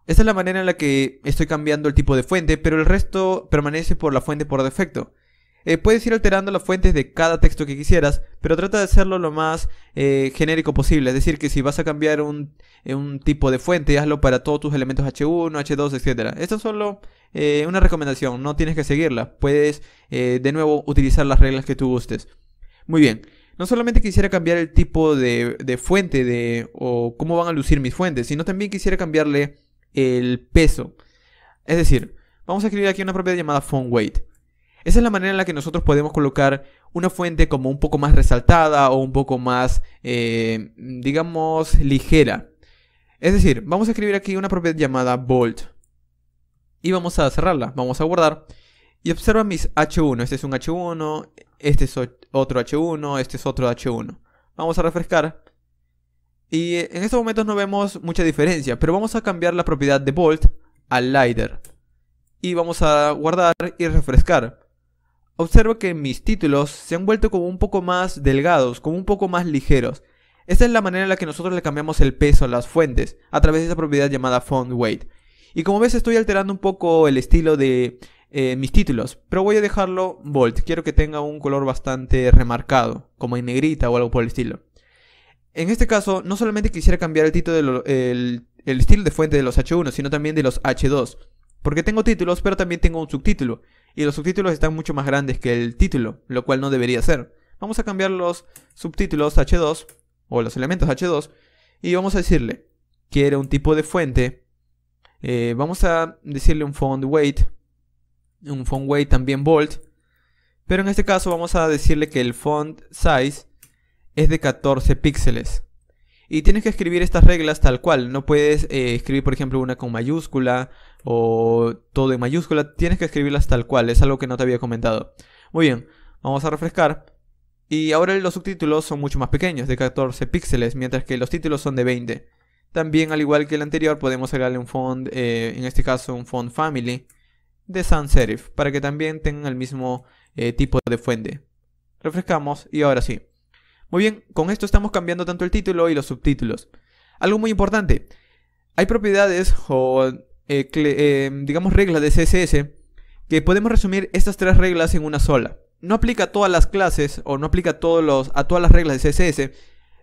Esta es la manera en la que estoy cambiando el tipo de fuente, pero el resto permanece por la fuente por defecto. Puedes ir alterando las fuentes de cada texto que quisieras, pero trata de hacerlo lo más genérico posible. Es decir, que si vas a cambiar un tipo de fuente, hazlo para todos tus elementos H1, H2, etc. Esto es solo una recomendación, no tienes que seguirla. Puedes, de nuevo, utilizar las reglas que tú gustes. Muy bien. No solamente quisiera cambiar el tipo de fuente o cómo van a lucir mis fuentes, sino también quisiera cambiarle el peso. Es decir, vamos a escribir aquí una propiedad llamada font weight. Esa es la manera en la que nosotros podemos colocar una fuente como un poco más resaltada o un poco más, digamos, ligera. Es decir, vamos a escribir aquí una propiedad llamada bold. Y vamos a cerrarla, vamos a guardar. Y observa mis H1, este es un H1, este es otro H1, este es otro H1. Vamos a refrescar. Y en estos momentos no vemos mucha diferencia, pero vamos a cambiar la propiedad de bold a lighter. Y vamos a guardar y refrescar. Observo que mis títulos se han vuelto como un poco más delgados, como un poco más ligeros. Esta es la manera en la que nosotros le cambiamos el peso a las fuentes, a través de esa propiedad llamada font weight. Y como ves estoy alterando un poco el estilo de mis títulos, pero voy a dejarlo bold. Quiero que tenga un color bastante remarcado, como en negrita o algo por el estilo. En este caso, no solamente quisiera cambiar el título el estilo de fuente de los H1, sino también de los H2. Porque tengo títulos, pero también tengo un subtítulo. Y los subtítulos están mucho más grandes que el título, lo cual no debería ser. Vamos a cambiar los subtítulos H2, o los elementos H2, y vamos a decirle, quiero un tipo de fuente. Vamos a decirle un font weight también bold. Pero en este caso vamos a decirle que el font size es de 14 píxeles. Y tienes que escribir estas reglas tal cual. No puedes escribir, por ejemplo, una con mayúscula o todo en mayúscula. Tienes que escribirlas tal cual. Es algo que no te había comentado. Muy bien, vamos a refrescar. Y ahora los subtítulos son mucho más pequeños, de 14 píxeles, mientras que los títulos son de 20. También, al igual que el anterior, podemos agregarle un font, en este caso un font family de sans serif, para que también tengan el mismo tipo de fuente. Refrescamos y ahora sí. Muy bien, con esto estamos cambiando tanto el título y los subtítulos. Algo muy importante, hay propiedades o digamos reglas de CSS que podemos resumir estas tres reglas en una sola. No aplica a todas las clases o no aplica a todas las reglas de CSS,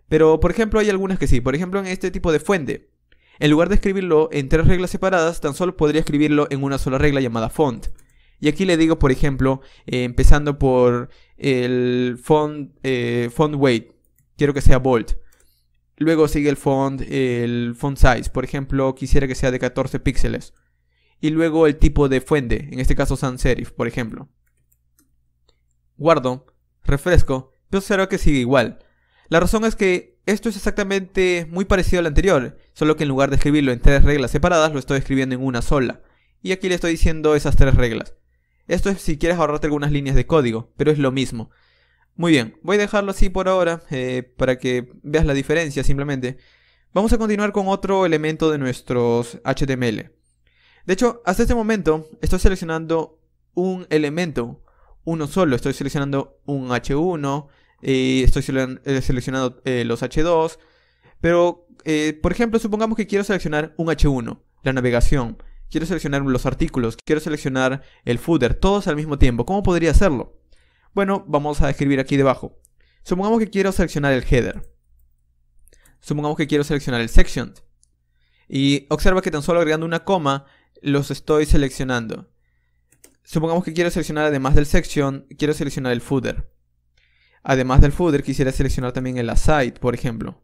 pero por ejemplo hay algunas que sí. Por ejemplo, en este tipo de fuente, en lugar de escribirlo en tres reglas separadas, tan solo podría escribirlo en una sola regla llamada font. Y aquí le digo, por ejemplo, empezando por el font weight, quiero que sea bold. Luego sigue el font size, por ejemplo, quisiera que sea de 14 píxeles. Y luego el tipo de fuente, en este caso sans serif, por ejemplo. Guardo, refresco, pero observa que sigue igual. La razón es que esto es exactamente muy parecido al anterior, solo que en lugar de escribirlo en tres reglas separadas, lo estoy escribiendo en una sola. Y aquí le estoy diciendo esas tres reglas. Esto es si quieres ahorrarte algunas líneas de código, pero es lo mismo. Muy bien, voy a dejarlo así por ahora, para que veas la diferencia simplemente. Vamos a continuar con otro elemento de nuestros HTML. De hecho, hasta este momento estoy seleccionando un elemento, uno solo. Estoy seleccionando un H1, estoy seleccionando los H2. Pero, por ejemplo, supongamos que quiero seleccionar un H1, la navegación. Quiero seleccionar los artículos, quiero seleccionar el footer, todos al mismo tiempo. ¿Cómo podría hacerlo? Bueno, vamos a escribir aquí debajo. Supongamos que quiero seleccionar el header. Supongamos que quiero seleccionar el section. Y observa que tan solo agregando una coma los estoy seleccionando. Supongamos que quiero seleccionar además del section, quiero seleccionar el footer. Además del footer quisiera seleccionar también el aside, por ejemplo.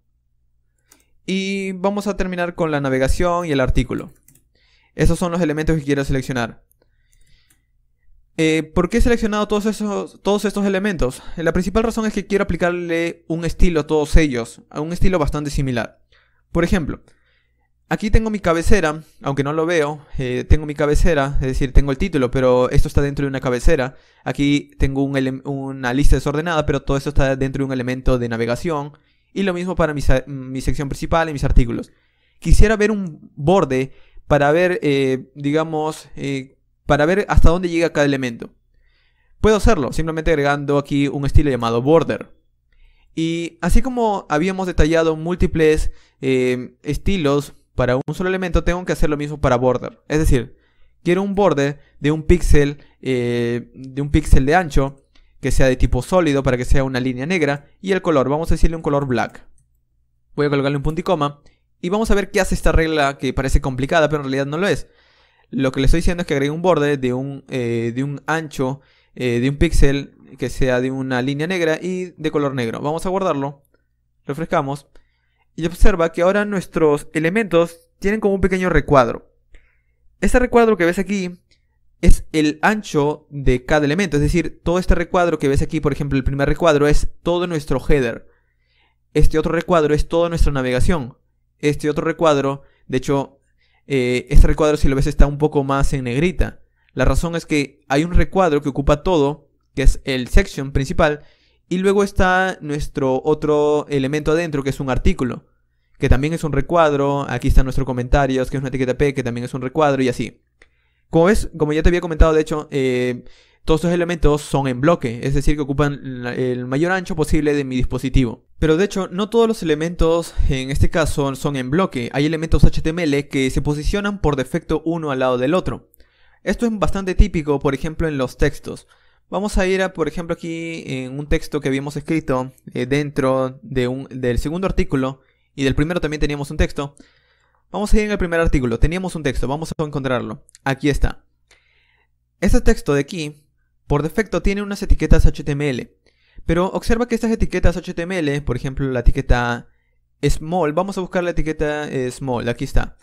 Y vamos a terminar con la navegación y el artículo. Esos son los elementos que quiero seleccionar. ¿Por qué he seleccionado todos estos elementos? La principal razón es que quiero aplicarle un estilo a todos ellos, a un estilo bastante similar. Por ejemplo, aquí tengo mi cabecera, aunque no lo veo, tengo mi cabecera, es decir, tengo el título, pero esto está dentro de una cabecera. Aquí tengo una lista desordenada, pero todo esto está dentro de un elemento de navegación. Y lo mismo para mi sección principal y mis artículos. Quisiera ver un borde para ver, para ver hasta dónde llega cada elemento. Puedo hacerlo simplemente agregando aquí un estilo llamado border. Y así como habíamos detallado múltiples estilos para un solo elemento, tengo que hacer lo mismo para border. Es decir, quiero un borde de un píxel de ancho, que sea de tipo sólido para que sea una línea negra. Y el color, vamos a decirle un color black. Voy a colocarle un punto y coma. Y vamos a ver qué hace esta regla que parece complicada, pero en realidad no lo es. Lo que le estoy diciendo es que agregue un borde de un ancho de un píxel que sea de una línea negra y de color negro. Vamos a guardarlo. Refrescamos. Y observa que ahora nuestros elementos tienen como un pequeño recuadro. Este recuadro que ves aquí es el ancho de cada elemento. Es decir, todo este recuadro que ves aquí, por ejemplo, el primer recuadro es todo nuestro header. Este otro recuadro es toda nuestra navegación. Este otro recuadro, de hecho, este recuadro, si lo ves, está un poco más en negrita. La razón es que hay un recuadro que ocupa todo, que es el section principal, y luego está nuestro otro elemento adentro, que es un artículo, que también es un recuadro. Aquí está nuestro comentarios, que es una etiqueta P, que también es un recuadro, y así. Como ves, como ya te había comentado, de hecho, todos estos elementos son en bloque, es decir, que ocupan el mayor ancho posible de mi dispositivo. Pero de hecho, no todos los elementos en este caso son en bloque. Hay elementos HTML que se posicionan por defecto uno al lado del otro. Esto es bastante típico, por ejemplo, en los textos. Vamos a ir a, por ejemplo, aquí en un texto que habíamos escrito dentro del segundo artículo, y del primero también teníamos un texto. Vamos a ir en el primer artículo, teníamos un texto, vamos a encontrarlo. Aquí está. Este texto de aquí, por defecto, tiene unas etiquetas HTML. Pero observa que estas etiquetas HTML, por ejemplo, la etiqueta small, vamos a buscar la etiqueta small, aquí está.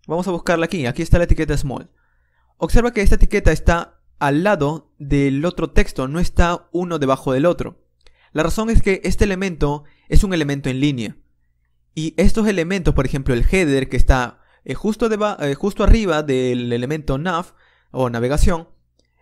Vamos a buscarla aquí está la etiqueta small. Observa que esta etiqueta está al lado del otro texto, no está uno debajo del otro. La razón es que este elemento es un elemento en línea. Y estos elementos, por ejemplo el header que está justo arriba del elemento nav o navegación,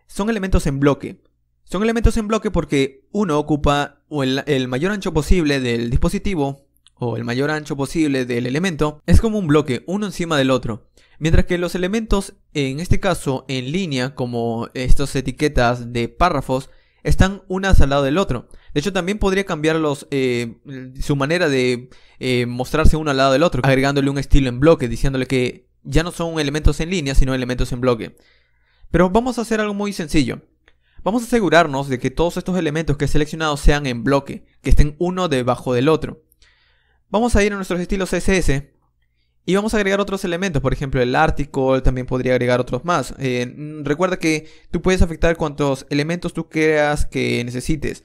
son elementos en bloque. Son elementos en bloque porque uno ocupa el mayor ancho posible del dispositivo o el mayor ancho posible del elemento. Es como un bloque, uno encima del otro. Mientras que los elementos, en este caso en línea, como estas etiquetas de párrafos, están unas al lado del otro. De hecho, también podría cambiar su manera de mostrarse uno al lado del otro, agregándole un estilo en bloque, diciéndole que ya no son elementos en línea, sino elementos en bloque. Pero vamos a hacer algo muy sencillo. Vamos a asegurarnos de que todos estos elementos que he seleccionado sean en bloque, que estén uno debajo del otro. Vamos a ir a nuestros estilos CSS y vamos a agregar otros elementos, por ejemplo el article, también podría agregar otros más. Recuerda que tú puedes afectar cuantos elementos tú creas que necesites.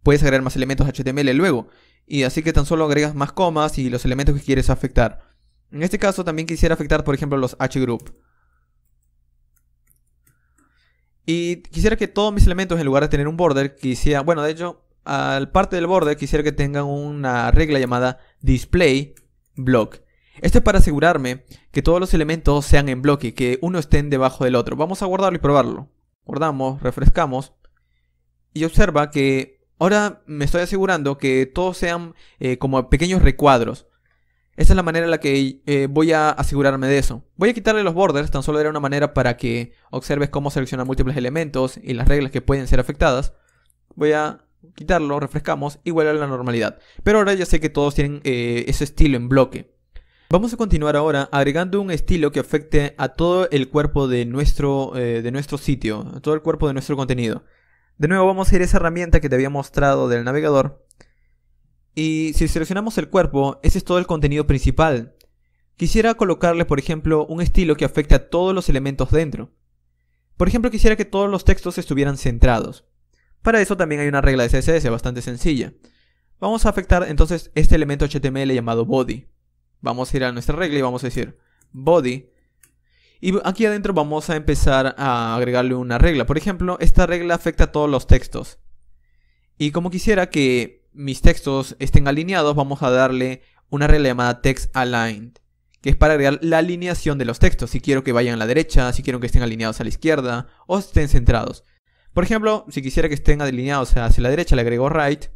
Puedes agregar más elementos HTML luego, y así que tan solo agregas más comas y los elementos que quieres afectar. En este caso también quisiera afectar, por ejemplo, los hgroup. Y quisiera que todos mis elementos, en lugar de tener un border, bueno, de hecho, al parte del border quisiera que tengan una regla llamada display block. Esto es para asegurarme que todos los elementos sean en bloque, que uno estén debajo del otro. Vamos a guardarlo y probarlo. Guardamos, refrescamos. Y observa que ahora me estoy asegurando que todos sean como pequeños recuadros. Esta es la manera en la que voy a asegurarme de eso. Voy a quitarle los borders, tan solo era una manera para que observes cómo seleccionar múltiples elementos y las reglas que pueden ser afectadas. Voy a quitarlo, refrescamos y vuelve a la normalidad. Pero ahora ya sé que todos tienen ese estilo en bloque. Vamos a continuar ahora agregando un estilo que afecte a todo el cuerpo de nuestro sitio, a todo el cuerpo de nuestro contenido. De nuevo vamos a ir a esa herramienta que te había mostrado del navegador. Y si seleccionamos el cuerpo, ese es todo el contenido principal. Quisiera colocarle, por ejemplo, un estilo que afecte a todos los elementos dentro. Por ejemplo, quisiera que todos los textos estuvieran centrados. Para eso también hay una regla de CSS bastante sencilla. Vamos a afectar entonces este elemento HTML llamado body. Vamos a ir a nuestra regla y vamos a decir body. Y aquí adentro vamos a empezar a agregarle una regla. Por ejemplo, esta regla afecta a todos los textos. Y como quisiera que mis textos estén alineados, vamos a darle una regla llamada text aligned, que es para agregar la alineación de los textos. Si quiero que vayan a la derecha, si quiero que estén alineados a la izquierda o estén centrados. Por ejemplo, si quisiera que estén alineados hacia la derecha, le agrego right,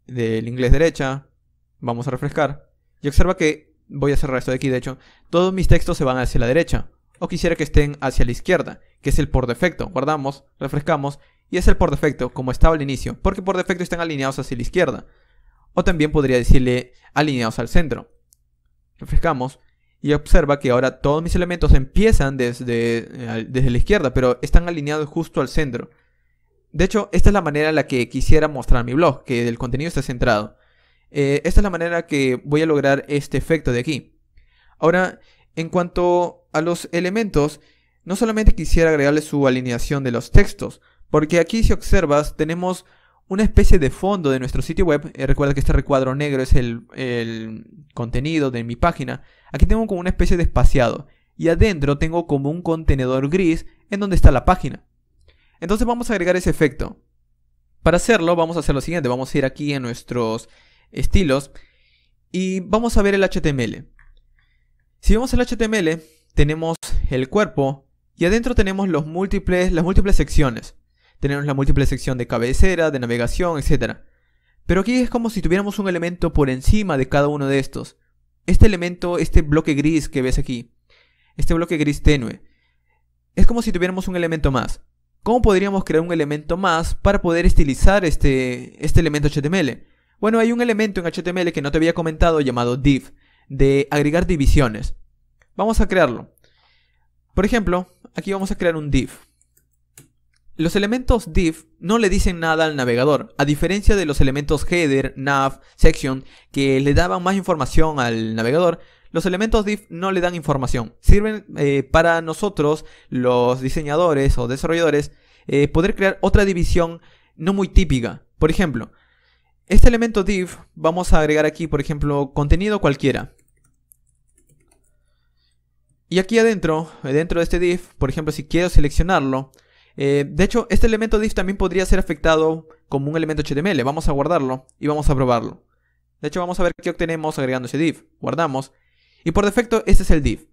del inglés derecha. Vamos a refrescar. Y observa que, voy a cerrar esto de aquí de hecho, todos mis textos se van hacia la derecha. O quisiera que estén hacia la izquierda, que es el por defecto. Guardamos, refrescamos. Y es el por defecto, como estaba al inicio, porque por defecto están alineados hacia la izquierda. O también podría decirle alineados al centro. Refrescamos y observa que ahora todos mis elementos empiezan desde la izquierda, pero están alineados justo al centro. De hecho, esta es la manera en la que quisiera mostrar mi blog, que el contenido esté centrado. Esta es la manera que voy a lograr este efecto de aquí. Ahora, en cuanto a los elementos, no solamente quisiera agregarle su alineación de los textos, porque aquí si observas tenemos una especie de fondo de nuestro sitio web. Recuerda que este recuadro negro es el contenido de mi página. Aquí tengo como una especie de espaciado. Y adentro tengo como un contenedor gris en donde está la página. Entonces vamos a agregar ese efecto. Para hacerlo vamos a hacer lo siguiente. Vamos a ir aquí a nuestros estilos y vamos a ver el HTML. Si vemos el HTML tenemos el cuerpo y adentro tenemos las múltiples secciones. Tenemos la múltiple sección de cabecera, de navegación, etc. Pero aquí es como si tuviéramos un elemento por encima de cada uno de estos. Este elemento, este bloque gris que ves aquí, este bloque gris tenue, es como si tuviéramos un elemento más. ¿Cómo podríamos crear un elemento más para poder estilizar este elemento HTML? Bueno, hay un elemento en HTML que no te había comentado llamado div, de agregar divisiones. Vamos a crearlo. Por ejemplo, aquí vamos a crear un div. Los elementos div no le dicen nada al navegador, a diferencia de los elementos header, nav, section, que le daban más información al navegador. Los elementos div no le dan información. Sirven para nosotros, los diseñadores o desarrolladores, poder crear otra división no muy típica. Por ejemplo, este elemento div vamos a agregar aquí, por ejemplo, contenido cualquiera. Y aquí dentro de este div, por ejemplo, si quiero seleccionarlo, de hecho, este elemento div también podría ser afectado como un elemento HTML. Vamos a guardarlo y vamos a probarlo. De hecho, vamos a ver qué obtenemos agregando ese div. Guardamos. Y por defecto, este es el div.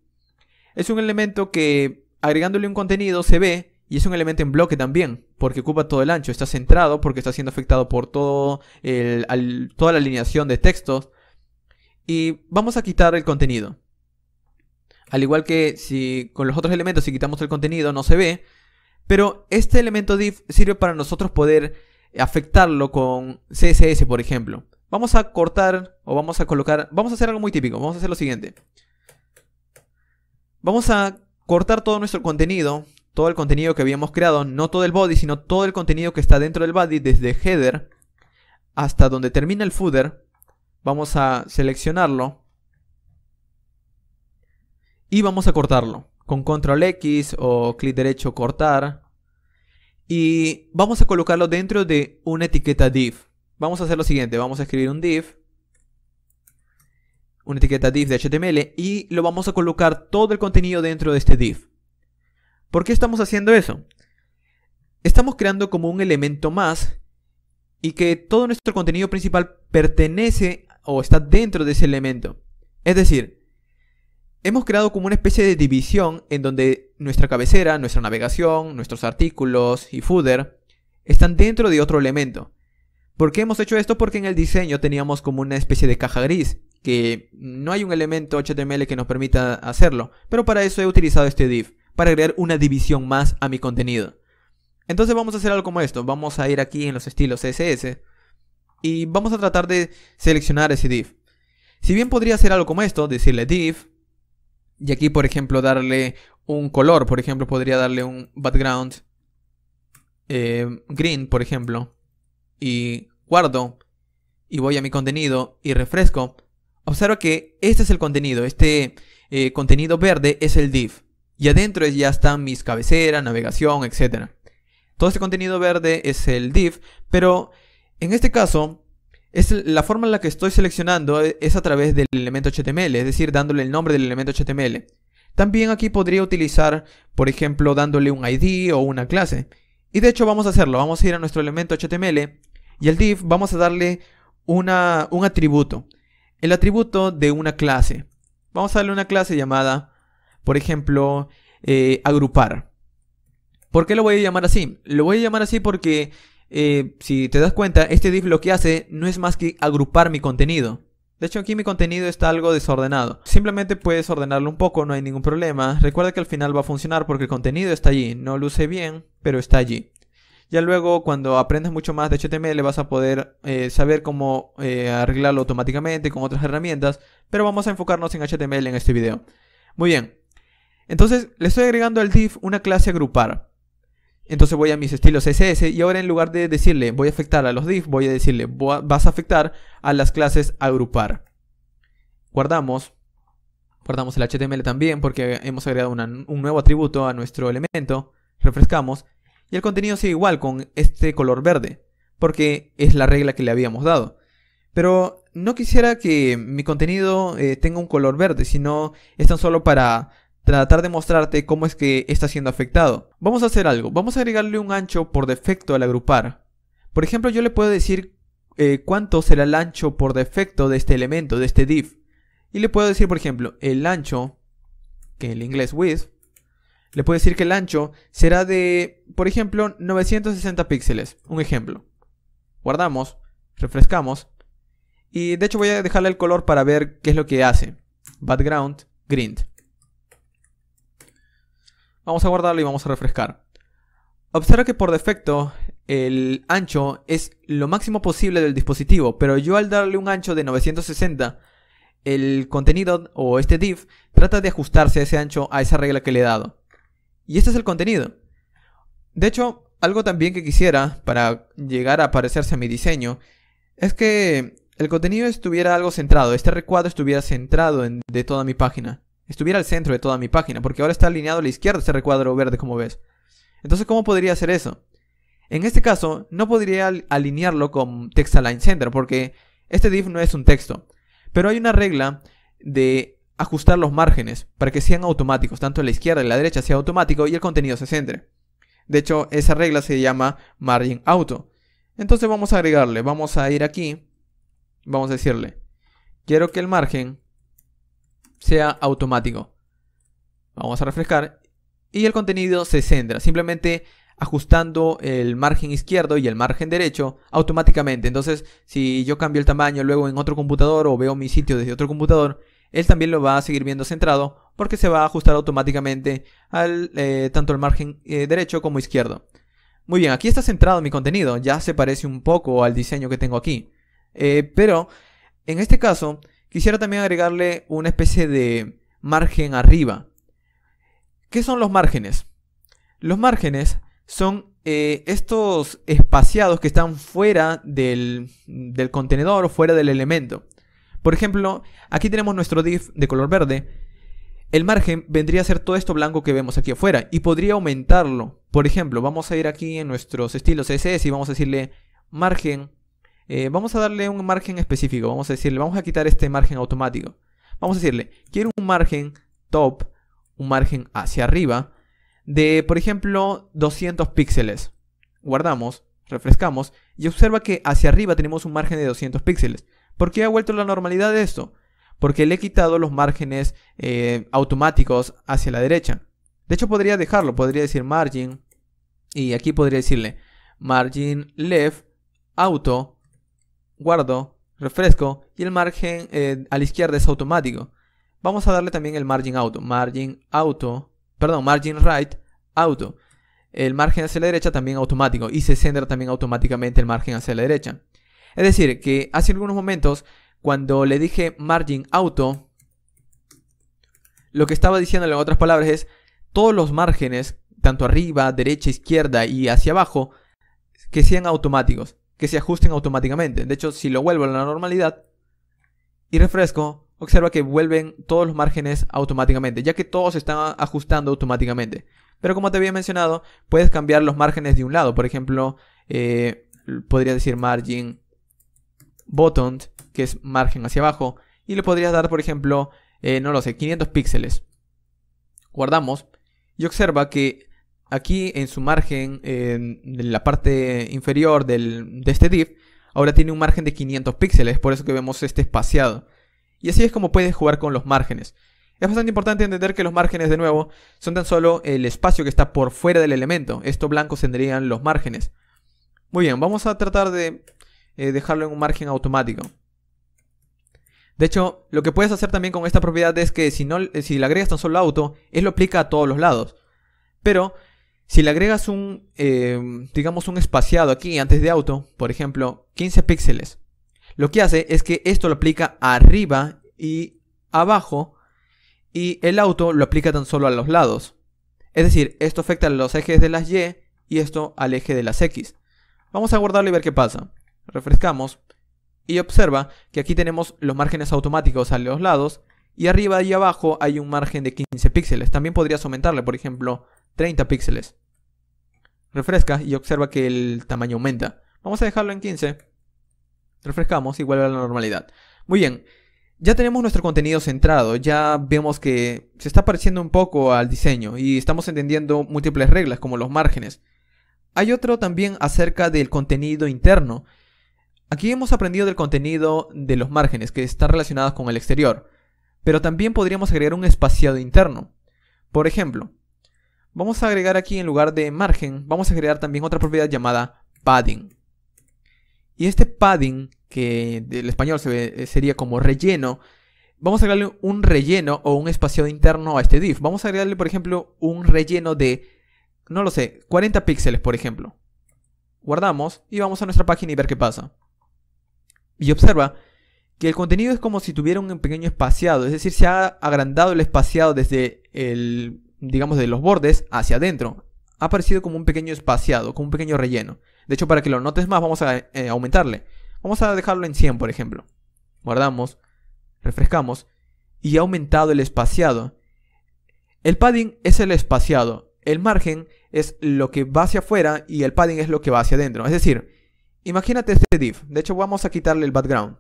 Es un elemento que, agregándole un contenido, se ve. Y es un elemento en bloque también, porque ocupa todo el ancho. Está centrado porque está siendo afectado por toda la alineación de textos. Y vamos a quitar el contenido. Al igual que si con los otros elementos, si quitamos el contenido, no se ve. Pero este elemento div sirve para nosotros poder afectarlo con CSS, por ejemplo. Vamos a cortar o vamos a colocar... Vamos a hacer algo muy típico. Vamos a hacer lo siguiente. Vamos a cortar todo nuestro contenido. Todo el contenido que habíamos creado. No todo el body, sino todo el contenido que está dentro del body. Desde header hasta donde termina el footer. Vamos a seleccionarlo. Y vamos a cortarlo. Con control X o clic derecho cortar. Y vamos a colocarlo dentro de una etiqueta div. Vamos a hacer lo siguiente, vamos a escribir un div, una etiqueta div de HTML y lo vamos a colocar todo el contenido dentro de este div. ¿Por qué estamos haciendo eso? Estamos creando como un elemento más y que todo nuestro contenido principal pertenece o está dentro de ese elemento. Es decir, hemos creado como una especie de división en donde nuestra cabecera, nuestra navegación, nuestros artículos y footer están dentro de otro elemento. ¿Por qué hemos hecho esto? Porque en el diseño teníamos como una especie de caja gris, que no hay un elemento HTML que nos permita hacerlo, pero para eso he utilizado este div, para agregar una división más a mi contenido. Entonces vamos a hacer algo como esto, vamos a ir aquí en los estilos CSS y vamos a tratar de seleccionar ese div. Si bien podría hacer algo como esto, decirle div, y aquí por ejemplo darle un color, por ejemplo podría darle un background green, por ejemplo, y guardo y voy a mi contenido y refresco, observa que este es el contenido, contenido verde es el div y adentro ya están mis cabeceras, navegación, etc. Todo este contenido verde es el div, pero en este caso la forma en la que estoy seleccionando es a través del elemento HTML, es decir, dándole el nombre del elemento HTML. También aquí podría utilizar, por ejemplo, dándole un ID o una clase. Y de hecho vamos a hacerlo, vamos a ir a nuestro elemento HTML y al div vamos a darle un atributo. El atributo de una clase. Vamos a darle una clase llamada, por ejemplo, agrupar. ¿Por qué lo voy a llamar así? Lo voy a llamar así porque, si te das cuenta, este div lo que hace no es más que agrupar mi contenido. De hecho aquí mi contenido está algo desordenado. Simplemente puedes ordenarlo un poco, no hay ningún problema. Recuerda que al final va a funcionar porque el contenido está allí. No luce bien, pero está allí. Ya luego cuando aprendas mucho más de HTML vas a poder saber cómo arreglarlo automáticamente con otras herramientas. Pero vamos a enfocarnos en HTML en este video. Muy bien. Entonces le estoy agregando al div una clase agrupar. Entonces voy a mis estilos CSS y ahora en lugar de decirle voy a afectar a los div, voy a decirle vas a afectar a las clases agrupar. Guardamos el HTML también porque hemos agregado un nuevo atributo a nuestro elemento. Refrescamos y el contenido sigue igual con este color verde porque es la regla que le habíamos dado. Pero no quisiera que mi contenido tenga un color verde, sino es tan solo para tratar de mostrarte cómo es que está siendo afectado. Vamos a hacer algo, vamos a agregarle un ancho por defecto al agrupar. Por ejemplo, yo le puedo decir cuánto será el ancho por defecto de este elemento, de este div. Y le puedo decir, por ejemplo, el ancho, que en inglés width, le puedo decir que el ancho será de, por ejemplo, 960 píxeles. Un ejemplo. Guardamos, refrescamos. Y de hecho voy a dejarle el color para ver qué es lo que hace. Background, green. Vamos a guardarlo y vamos a refrescar. Observa que por defecto el ancho es lo máximo posible del dispositivo, pero yo al darle un ancho de 960, el contenido o este div trata de ajustarse a ese ancho, a esa regla que le he dado. Y este es el contenido. De hecho, algo también que quisiera para llegar a parecerse a mi diseño es que el contenido estuviera algo centrado, este recuadro estuviera centrado de toda mi página. Estuviera al centro de toda mi página, porque ahora está alineado a la izquierda este recuadro verde, como ves. Entonces, ¿cómo podría hacer eso? En este caso, no podría alinearlo con Text Align Center, porque este div no es un texto. Pero hay una regla de ajustar los márgenes para que sean automáticos, tanto a la izquierda y a la derecha sea automático y el contenido se centre. De hecho, esa regla se llama Margin Auto. Entonces vamos a agregarle, vamos a ir aquí, vamos a decirle, quiero que el margen sea automático. Vamos a refrescar y el contenido se centra, simplemente ajustando el margen izquierdo y el margen derecho automáticamente. Entonces, si yo cambio el tamaño luego en otro computador o veo mi sitio desde otro computador, él también lo va a seguir viendo centrado porque se va a ajustar automáticamente al, tanto el margen derecho como izquierdo. Muy bien, aquí está centrado mi contenido, ya se parece un poco al diseño que tengo aquí. Pero en este caso quisiera también agregarle una especie de margen arriba. ¿Qué son los márgenes? Los márgenes son estos espaciados que están fuera del contenedor o fuera del elemento. Por ejemplo, aquí tenemos nuestro div de color verde. El margen vendría a ser todo esto blanco que vemos aquí afuera y podría aumentarlo. Por ejemplo, vamos a ir aquí en nuestros estilos CSS y vamos a decirle margen. Vamos a darle un margen específico. Vamos a decirle, vamos a quitar este margen automático. Vamos a decirle, quiero un margen top, un margen hacia arriba de, por ejemplo, 200 píxeles. Guardamos, refrescamos y observa que hacia arriba tenemos un margen de 200 píxeles. ¿Por qué ha vuelto la normalidad de esto? Porque le he quitado los márgenes automáticos hacia la derecha. De hecho podría dejarlo, podría decir margin y aquí podría decirle margin left, auto, guardo, refresco y el margen a la izquierda es automático. Vamos a darle también el margin right, auto. El margen hacia la derecha también automático y se centra también automáticamente el margen hacia la derecha. Es decir, que hace algunos momentos cuando le dije margin auto, lo que estaba diciendo en otras palabras es todos los márgenes, tanto arriba, derecha, izquierda y hacia abajo, que sean automáticos, que se ajusten automáticamente. De hecho, si lo vuelvo a la normalidad y refresco, observa que vuelven todos los márgenes automáticamente, ya que todos se están ajustando automáticamente. Pero como te había mencionado, puedes cambiar los márgenes de un lado. Por ejemplo, podría decir margin bottom, que es margen hacia abajo, y le podrías dar, por ejemplo, no lo sé, 500 píxeles. Guardamos y observa que aquí en su margen, en la parte inferior de este div, ahora tiene un margen de 500 píxeles, por eso que vemos este espaciado. Y así es como puedes jugar con los márgenes. Es bastante importante entender que los márgenes, de nuevo, son tan solo el espacio que está por fuera del elemento. Esto blanco tendrían los márgenes. Muy bien, vamos a tratar de dejarlo en un margen automático. De hecho, lo que puedes hacer también con esta propiedad es que si le agregas tan solo auto, él lo aplica a todos los lados. Pero si le agregas digamos un espaciado aquí antes de auto, por ejemplo, 15 píxeles, lo que hace es que esto lo aplica arriba y abajo y el auto lo aplica tan solo a los lados. Es decir, esto afecta a los ejes de las Y y esto al eje de las X. Vamos a guardarlo y ver qué pasa. Refrescamos y observa que aquí tenemos los márgenes automáticos a los lados y arriba y abajo hay un margen de 15 píxeles. También podrías aumentarle, por ejemplo, 30 píxeles. Refresca y observa que el tamaño aumenta. Vamos a dejarlo en 15. Refrescamos y vuelve a la normalidad. Muy bien, ya tenemos nuestro contenido centrado. Ya vemos que se está pareciendo un poco al diseño y estamos entendiendo múltiples reglas como los márgenes. Hay otro también acerca del contenido interno. Aquí hemos aprendido del contenido de los márgenes que están relacionados con el exterior, pero también podríamos agregar un espaciado interno. Por ejemplo, vamos a agregar aquí en lugar de margen, vamos a agregar también otra propiedad llamada padding. Y este padding, que del español sería como relleno, vamos a agregarle un relleno o un espaciado interno a este div. Vamos a agregarle, por ejemplo, un relleno de, no lo sé, 40 píxeles, por ejemplo. Guardamos y vamos a nuestra página y ver qué pasa. Y observa que el contenido es como si tuviera un pequeño espaciado, es decir, se ha agrandado el espaciado desde digamos, de los bordes hacia adentro. Ha aparecido como un pequeño espaciado, como un pequeño relleno. De hecho, para que lo notes más, vamos a aumentarle. Vamos a dejarlo en 100, por ejemplo. Guardamos, refrescamos y ha aumentado el espaciado. El padding es el espaciado, el margen es lo que va hacia afuera y el padding es lo que va hacia adentro. Es decir, imagínate este div. De hecho, vamos a quitarle el background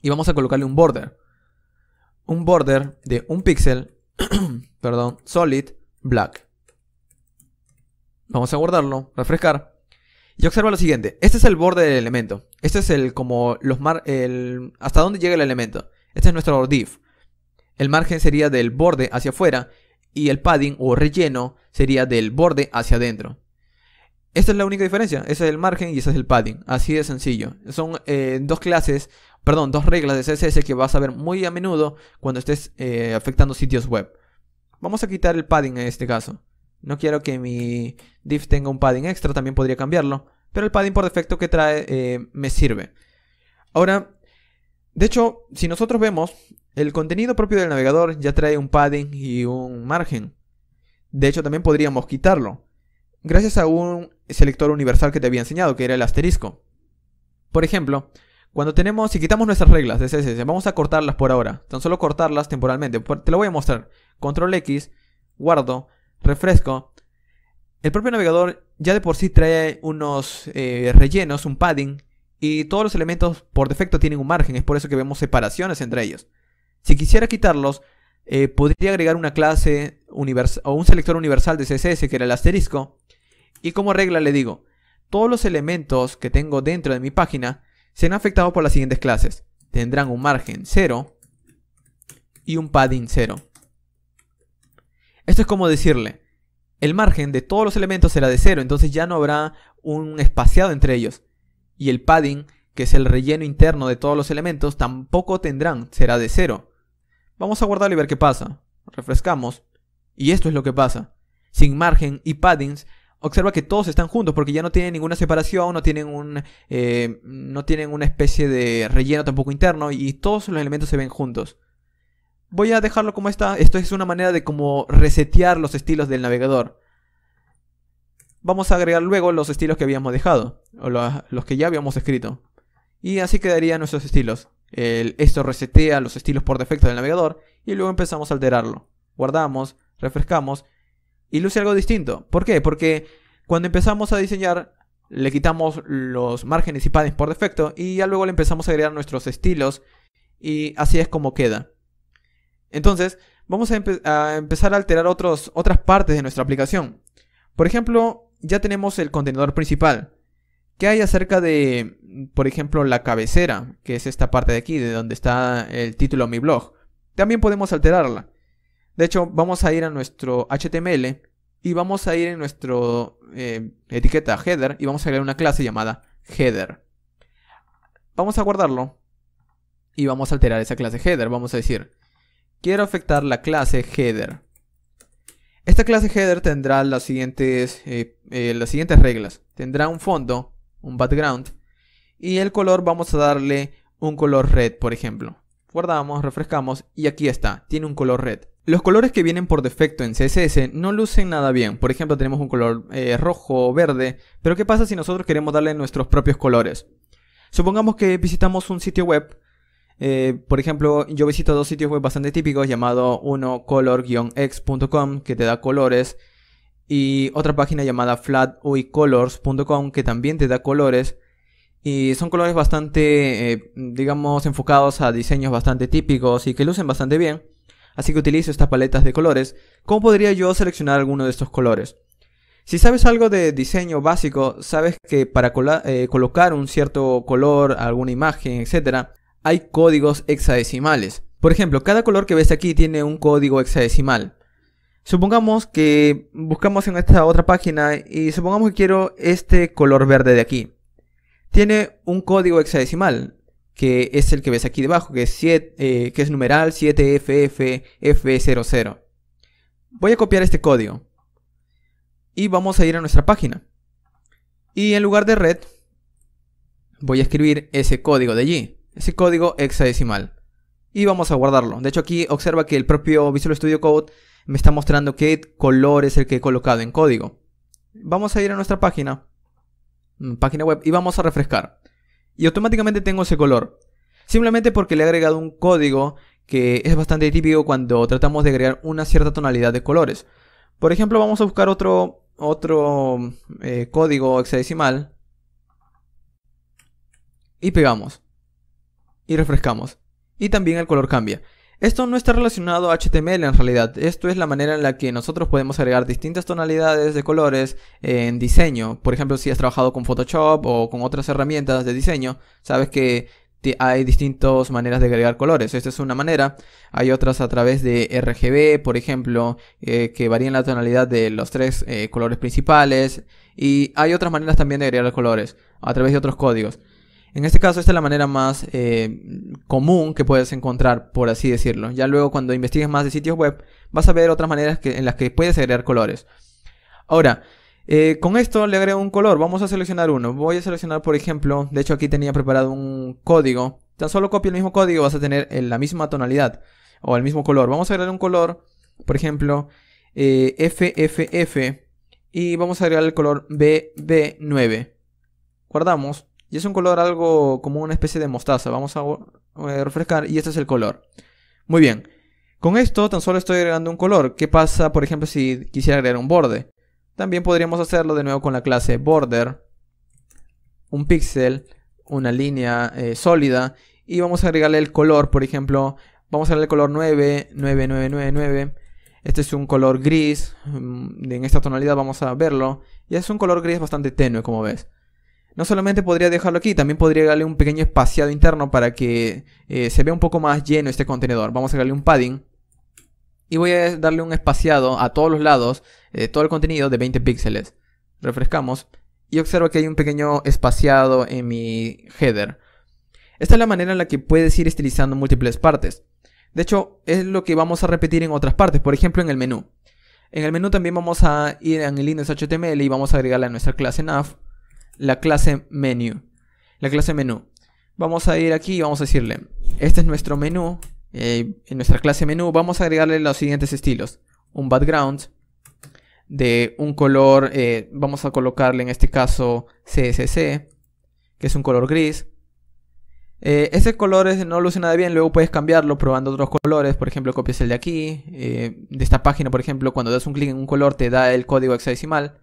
y vamos a colocarle un border. Un border de un píxel, perdón, solid black. Vamos a guardarlo, refrescar. Y observa lo siguiente, este es el borde del elemento. Este es hasta dónde llega el elemento. Este es nuestro div. El margen sería del borde hacia afuera y el padding o relleno sería del borde hacia adentro. Esta es la única diferencia. Ese es el margen y ese es el padding. Así de sencillo. Son dos reglas de CSS que vas a ver muy a menudo cuando estés afectando sitios web. Vamos a quitar el padding en este caso. No quiero que mi div tenga un padding extra, también podría cambiarlo. Pero el padding por defecto que trae me sirve. Ahora, de hecho, si nosotros vemos, el contenido propio del navegador ya trae un padding y un margen. De hecho, también podríamos quitarlo, gracias a un selector universal que te había enseñado, que era el asterisco. Por ejemplo, si quitamos nuestras reglas de CSS, vamos a cortarlas por ahora, tan solo cortarlas temporalmente. Te lo voy a mostrar. Control X, guardo, refresco. El propio navegador ya de por sí trae unos rellenos, un padding, y todos los elementos por defecto tienen un margen, es por eso que vemos separaciones entre ellos. Si quisiera quitarlos, podría agregar una clase o un selector universal de CSS, que era el asterisco, y como regla le digo, todos los elementos que tengo dentro de mi página serán afectados por las siguientes clases. Tendrán un margen 0 y un padding 0. Esto es como decirle, el margen de todos los elementos será de 0, entonces ya no habrá un espaciado entre ellos. Y el padding, que es el relleno interno de todos los elementos, tampoco será de 0. Vamos a guardarlo y ver qué pasa. Refrescamos. Y esto es lo que pasa. Sin margen y paddings, observa que todos están juntos porque ya no tienen ninguna separación, no tienen una especie de relleno tampoco interno y todos los elementos se ven juntos. Voy a dejarlo como está. Esto es una manera de como resetear los estilos del navegador. Vamos a agregar luego los estilos que habíamos dejado, o los que ya habíamos escrito. Y así quedarían nuestros estilos. Esto resetea los estilos por defecto del navegador y luego empezamos a alterarlo. Guardamos, refrescamos y luce algo distinto. ¿Por qué? Porque cuando empezamos a diseñar le quitamos los márgenes y paddings por defecto y ya luego le empezamos a agregar nuestros estilos y así es como queda. Entonces vamos a empezar a alterar otras partes de nuestra aplicación. Por ejemplo, ya tenemos el contenedor principal. ¿Qué hay acerca de, por ejemplo, la cabecera? Que es esta parte de aquí, de donde está el título de mi blog. También podemos alterarla. De hecho, vamos a ir a nuestro HTML y vamos a ir en nuestro etiqueta header y vamos a agregar una clase llamada header. Vamos a guardarlo y vamos a alterar esa clase header. Vamos a decir, quiero afectar la clase header. Esta clase header tendrá las siguientes reglas. Tendrá un fondo, un background, y el color vamos a darle un color red, por ejemplo. Guardamos, refrescamos y aquí está, tiene un color red. Los colores que vienen por defecto en CSS no lucen nada bien. Por ejemplo, tenemos un color rojo o verde, pero ¿qué pasa si nosotros queremos darle nuestros propios colores? Supongamos que visitamos un sitio web. Por ejemplo, yo visito dos sitios web bastante típicos, llamado uno color-x.com, que te da colores, y otra página llamada flatuycolors.com, que también te da colores, y son colores bastante, digamos, enfocados a diseños bastante típicos y que lucen bastante bien, así que utilizo estas paletas de colores. ¿Cómo podría yo seleccionar alguno de estos colores? Si sabes algo de diseño básico, sabes que para colocar un cierto color, alguna imagen, etcétera, hay códigos hexadecimales. Por ejemplo, cada color que ves aquí tiene un código hexadecimal. Supongamos que buscamos en esta otra página y supongamos que quiero este color verde de aquí. Tiene un código hexadecimal, que es el que ves aquí debajo, que es numeral 7FFF00. Voy a copiar este código y vamos a ir a nuestra página. Y en lugar de red, voy a escribir ese código de allí. Ese código hexadecimal. Y vamos a guardarlo. De hecho, aquí observa que el propio Visual Studio Code me está mostrando qué color es el que he colocado en código. Vamos a ir a nuestra página web y vamos a refrescar. Y automáticamente tengo ese color. Simplemente porque le he agregado un código que es bastante típico cuando tratamos de agregar una cierta tonalidad de colores. Por ejemplo, vamos a buscar otro código hexadecimal. Y pegamos. Y refrescamos. Y también el color cambia. Esto no está relacionado a HTML en realidad. Esto es la manera en la que nosotros podemos agregar distintas tonalidades de colores en diseño. Por ejemplo, si has trabajado con Photoshop o con otras herramientas de diseño, sabes que hay distintas maneras de agregar colores. Esta es una manera. Hay otras a través de RGB, por ejemplo, que varían la tonalidad de los tres colores principales. Y hay otras maneras también de agregar colores a través de otros códigos. En este caso, esta es la manera más común que puedes encontrar, por así decirlo. Ya luego, cuando investigues más de sitios web, vas a ver otras maneras en las que puedes agregar colores. Ahora, con esto le agrego un color. Vamos a seleccionar uno. Voy a seleccionar, por ejemplo, de hecho aquí tenía preparado un código. Tan solo copia el mismo código, vas a tener la misma tonalidad o el mismo color. Vamos a agregar un color, por ejemplo, FFF, y vamos a agregar el color BB9. Guardamos. Y es un color algo como una especie de mostaza. Vamos a refrescar y este es el color. Muy bien. Con esto tan solo estoy agregando un color. ¿Qué pasa, por ejemplo, si quisiera agregar un borde? También podríamos hacerlo de nuevo con la clase border. Un píxel, una línea sólida. Y vamos a agregarle el color, por ejemplo. Vamos a agregarle el color 99999. Este es un color gris. En esta tonalidad vamos a verlo. Y es un color gris bastante tenue, como ves. No solamente podría dejarlo aquí, también podría darle un pequeño espaciado interno para que se vea un poco más lleno este contenedor. Vamos a darle un padding. Y voy a darle un espaciado a todos los lados, todo el contenido de 20 píxeles. Refrescamos. Y observo que hay un pequeño espaciado en mi header. Esta es la manera en la que puedes ir estilizando múltiples partes. De hecho, es lo que vamos a repetir en otras partes. Por ejemplo, en el menú. En el menú también vamos a ir en el index.html y vamos a agregarle a nuestra clase nav la clase menu. La clase menú. Vamos a ir aquí y vamos a decirle, este es nuestro menú. En nuestra clase menú vamos a agregarle los siguientes estilos. Un background de un color, vamos a colocarle en este caso CSC, que es un color gris. Ese color no luce nada bien, luego puedes cambiarlo probando otros colores. Por ejemplo, copias el de aquí, de esta página, por ejemplo, cuando das un clic en un color te da el código hexadecimal.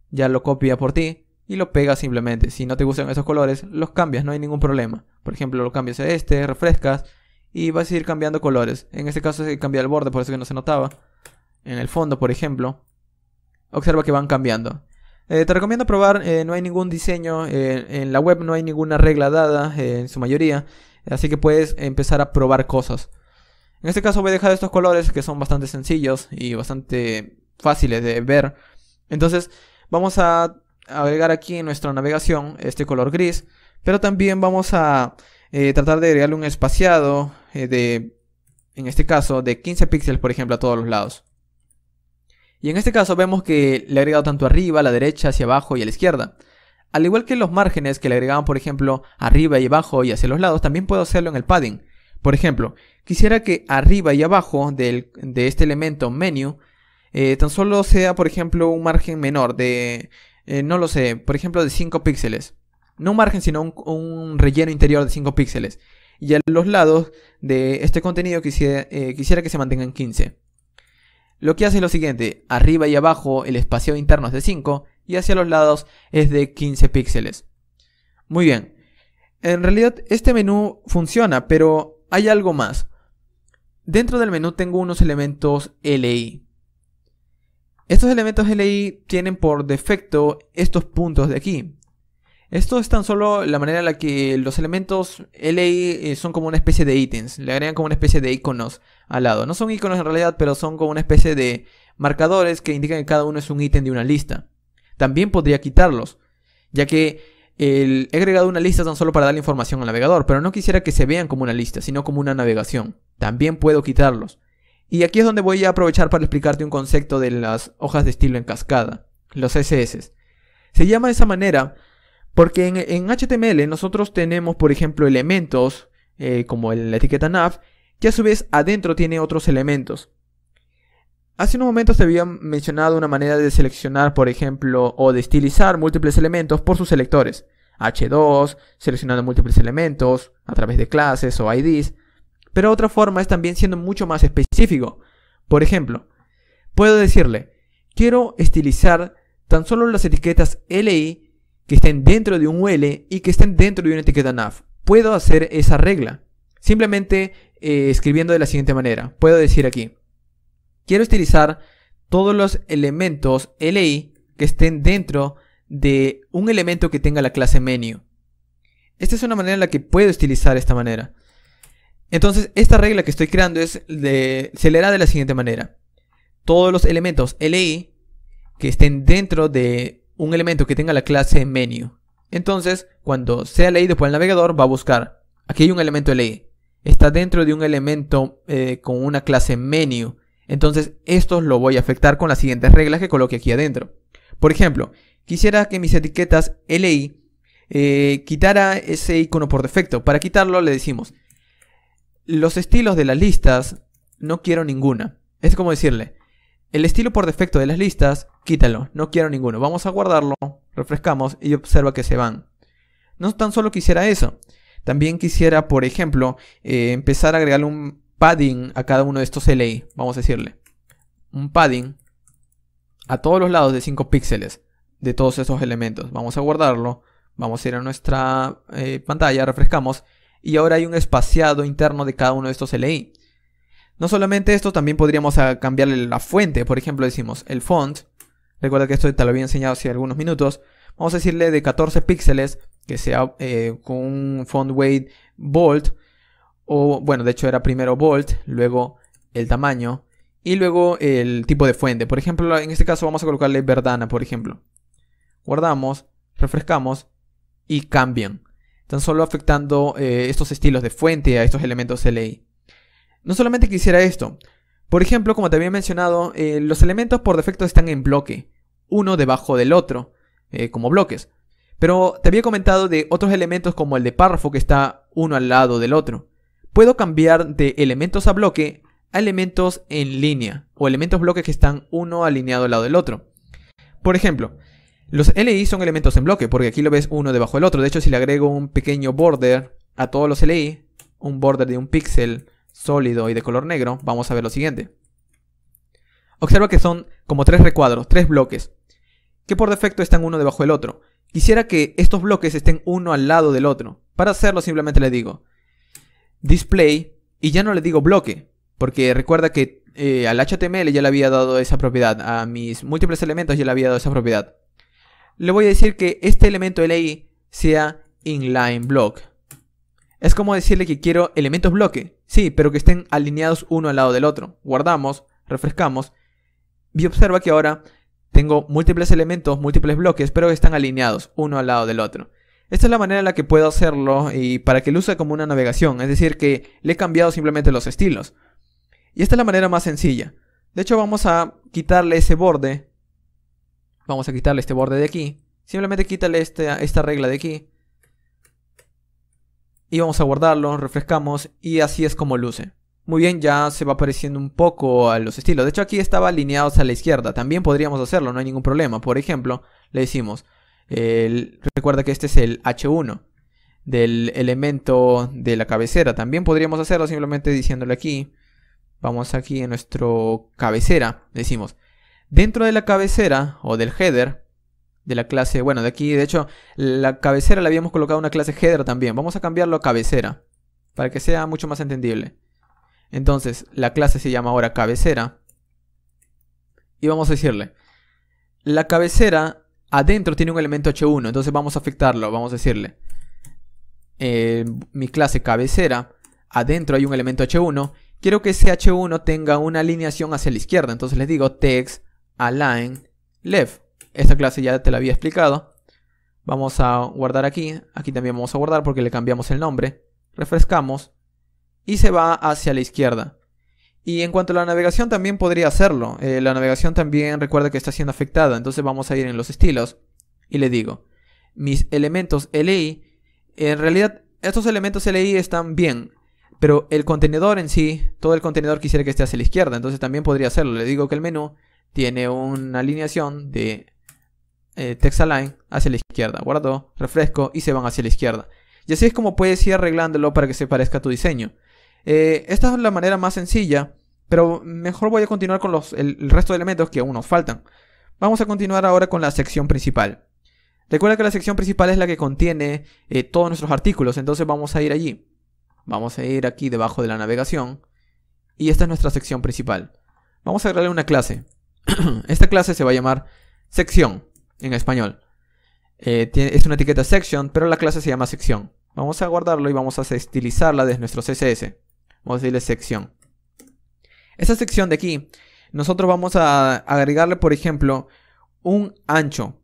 Ya lo copia por ti. Y lo pegas simplemente. Si no te gustan esos colores, los cambias, no hay ningún problema. Por ejemplo, lo cambias a este, refrescas y vas a ir cambiando colores. En este caso se cambia el borde, por eso que no se notaba. En el fondo, por ejemplo, observa que van cambiando. Te recomiendo probar, no hay ningún diseño, en la web no hay ninguna regla dada, en su mayoría. Así que puedes empezar a probar cosas. En este caso voy a dejar estos colores que son bastante sencillos y bastante fáciles de ver. Entonces vamos a agregar aquí en nuestra navegación este color gris, pero también vamos a tratar de agregarle un espaciado en este caso de 15 píxeles, por ejemplo, a todos los lados. Y en este caso vemos que le he agregado tanto arriba, a la derecha, hacia abajo y a la izquierda. Al igual que los márgenes que le agregaban, por ejemplo, arriba y abajo y hacia los lados, también puedo hacerlo en el padding. Por ejemplo, quisiera que arriba y abajo de este elemento menu tan solo sea, por ejemplo, un margen menor de no lo sé, por ejemplo de 5 píxeles. No un margen, sino un relleno interior de 5 píxeles. Y a los lados de este contenido quisiera que se mantenga en 15. Lo que hace es lo siguiente. Arriba y abajo el espacio interno es de 5 y hacia los lados es de 15 píxeles. Muy bien. En realidad este menú funciona, pero hay algo más. Dentro del menú tengo unos elementos LI. Estos elementos LI tienen por defecto estos puntos de aquí. Esto es tan solo la manera en la que los elementos LI son como una especie de ítems. Le agregan como una especie de iconos al lado. No son iconos en realidad, pero son como una especie de marcadores que indican que cada uno es un ítem de una lista. También podría quitarlos, ya que he agregado una lista tan solo para darle información al navegador, pero no quisiera que se vean como una lista, sino como una navegación. También puedo quitarlos. Y aquí es donde voy a aprovechar para explicarte un concepto de las hojas de estilo en cascada, los CSS. Se llama de esa manera porque en HTML nosotros tenemos, por ejemplo, elementos como la etiqueta nav, que a su vez adentro tiene otros elementos. Hace unos momentos te había mencionado una manera de seleccionar, por ejemplo, o de estilizar múltiples elementos por sus selectores. H2, seleccionando múltiples elementos a través de clases o IDs. Pero otra forma es también siendo mucho más específico. Por ejemplo, puedo decirle, quiero estilizar tan solo las etiquetas LI que estén dentro de un UL y que estén dentro de una etiqueta nav. Puedo hacer esa regla. Simplemente escribiendo de la siguiente manera. Puedo decir aquí, quiero estilizar todos los elementos LI que estén dentro de un elemento que tenga la clase menu. Esta es una manera en la que puedo estilizar esta manera. Entonces, esta regla que estoy creando se leerá de la siguiente manera. Todos los elementos LI que estén dentro de un elemento que tenga la clase menu. Entonces, cuando sea leído por el navegador, va a buscar. Aquí hay un elemento LI. Está dentro de un elemento con una clase menu. Entonces, esto lo voy a afectar con las siguientes reglas que coloque aquí adentro. Por ejemplo, quisiera que mis etiquetas LI quitara ese icono por defecto. Para quitarlo le decimos, los estilos de las listas no quiero ninguna. Es como decirle, el estilo por defecto de las listas, quítalo, no quiero ninguno. Vamos a guardarlo, refrescamos y observa que se van. No tan solo quisiera eso. También quisiera, por ejemplo, empezar a agregarle un padding a cada uno de estos LI. Vamos a decirle un padding a todos los lados de 5 píxeles de todos esos elementos. Vamos a guardarlo. Vamos a ir a nuestra pantalla, refrescamos. Y ahora hay un espaciado interno de cada uno de estos LI. No solamente esto, también podríamos cambiarle la fuente. Por ejemplo, decimos el font. Recuerda que esto te lo había enseñado hace algunos minutos. Vamos a decirle de 14 píxeles, que sea con un font weight bold. O bueno, de hecho era primero bold, luego el tamaño y luego el tipo de fuente. Por ejemplo, en este caso vamos a colocarle Verdana, por ejemplo. Guardamos, refrescamos y cambian. Están solo afectando estos estilos de fuente a estos elementos LI. No solamente quisiera esto. Por ejemplo, como te había mencionado, los elementos por defecto están en bloque, uno debajo del otro, como bloques. Pero te había comentado de otros elementos como el de párrafo que está uno al lado del otro. Puedo cambiar de elementos a bloque a elementos en línea, o elementos bloques que están uno alineado al lado del otro. Por ejemplo, los LI son elementos en bloque, porque aquí lo ves uno debajo del otro. De hecho, si le agrego un pequeño border a todos los LI, un border de un píxel sólido y de color negro, vamos a ver lo siguiente. Observa que son como 3 recuadros, 3 bloques, que por defecto están uno debajo del otro. Quisiera que estos bloques estén uno al lado del otro. Para hacerlo simplemente le digo display y ya no le digo bloque, porque recuerda que al HTML ya le había dado esa propiedad, a mis múltiples elementos ya le había dado esa propiedad. Le voy a decir que este elemento LI sea inline block. Es como decirle que quiero elementos bloque, sí, pero que estén alineados uno al lado del otro. Guardamos, refrescamos y observa que ahora tengo múltiples elementos, múltiples bloques, pero que están alineados uno al lado del otro. Esta es la manera en la que puedo hacerlo y para que lo use como una navegación, es decir, que le he cambiado simplemente los estilos. Y esta es la manera más sencilla. De hecho, vamos a quitarle ese borde. Vamos a quitarle este borde de aquí. Simplemente quítale esta regla de aquí. Y vamos a guardarlo, refrescamos y así es como luce. Muy bien, ya se va pareciendo un poco a los estilos. De hecho, aquí estaba alineados a la izquierda. También podríamos hacerlo, no hay ningún problema. Por ejemplo, le decimos, recuerda que este es el H1 del elemento de la cabecera. También podríamos hacerlo simplemente diciéndole aquí. Vamos aquí en nuestro cabecera. Decimos, dentro de la cabecera o del header de la clase, bueno, de aquí, de hecho, la cabecera le habíamos colocado una clase header también. Vamos a cambiarlo a cabecera para que sea mucho más entendible. Entonces, la clase se llama ahora cabecera. Y vamos a decirle, la cabecera adentro tiene un elemento H1, entonces vamos a afectarlo. Vamos a decirle, mi clase cabecera, adentro hay un elemento H1. Quiero que ese H1 tenga una alineación hacia la izquierda. Entonces les digo text align left. Esta clase ya te la había explicado. Vamos a guardar aquí. Aquí también vamos a guardar porque le cambiamos el nombre. Refrescamos. Y se va hacia la izquierda. Y en cuanto a la navegación también podría hacerlo. La navegación también recuerda que está siendo afectada. Entonces vamos a ir en los estilos. Y le digo, mis elementos LI. En realidad estos elementos LI están bien. Pero el contenedor en sí, todo el contenedor quisiera que esté hacia la izquierda. Entonces también podría hacerlo. Le digo que el menú tiene una alineación de text align hacia la izquierda. Guardo, refresco y se van hacia la izquierda. Y así es como puedes ir arreglándolo para que se parezca a tu diseño. Esta es la manera más sencilla, pero mejor voy a continuar con el resto de elementos que aún nos faltan. Vamos a continuar ahora con la sección principal. Recuerda que la sección principal es la que contiene todos nuestros artículos, entonces vamos a ir allí. Vamos a ir aquí debajo de la navegación. Y esta es nuestra sección principal. Vamos a agregarle una clase. Esta clase se va a llamar sección en español. Es una etiqueta section, pero la clase se llama sección. Vamos a guardarlo y vamos a estilizarla desde nuestro CSS. Vamos a decirle sección. Esta sección de aquí, nosotros vamos a agregarle, por ejemplo, un ancho.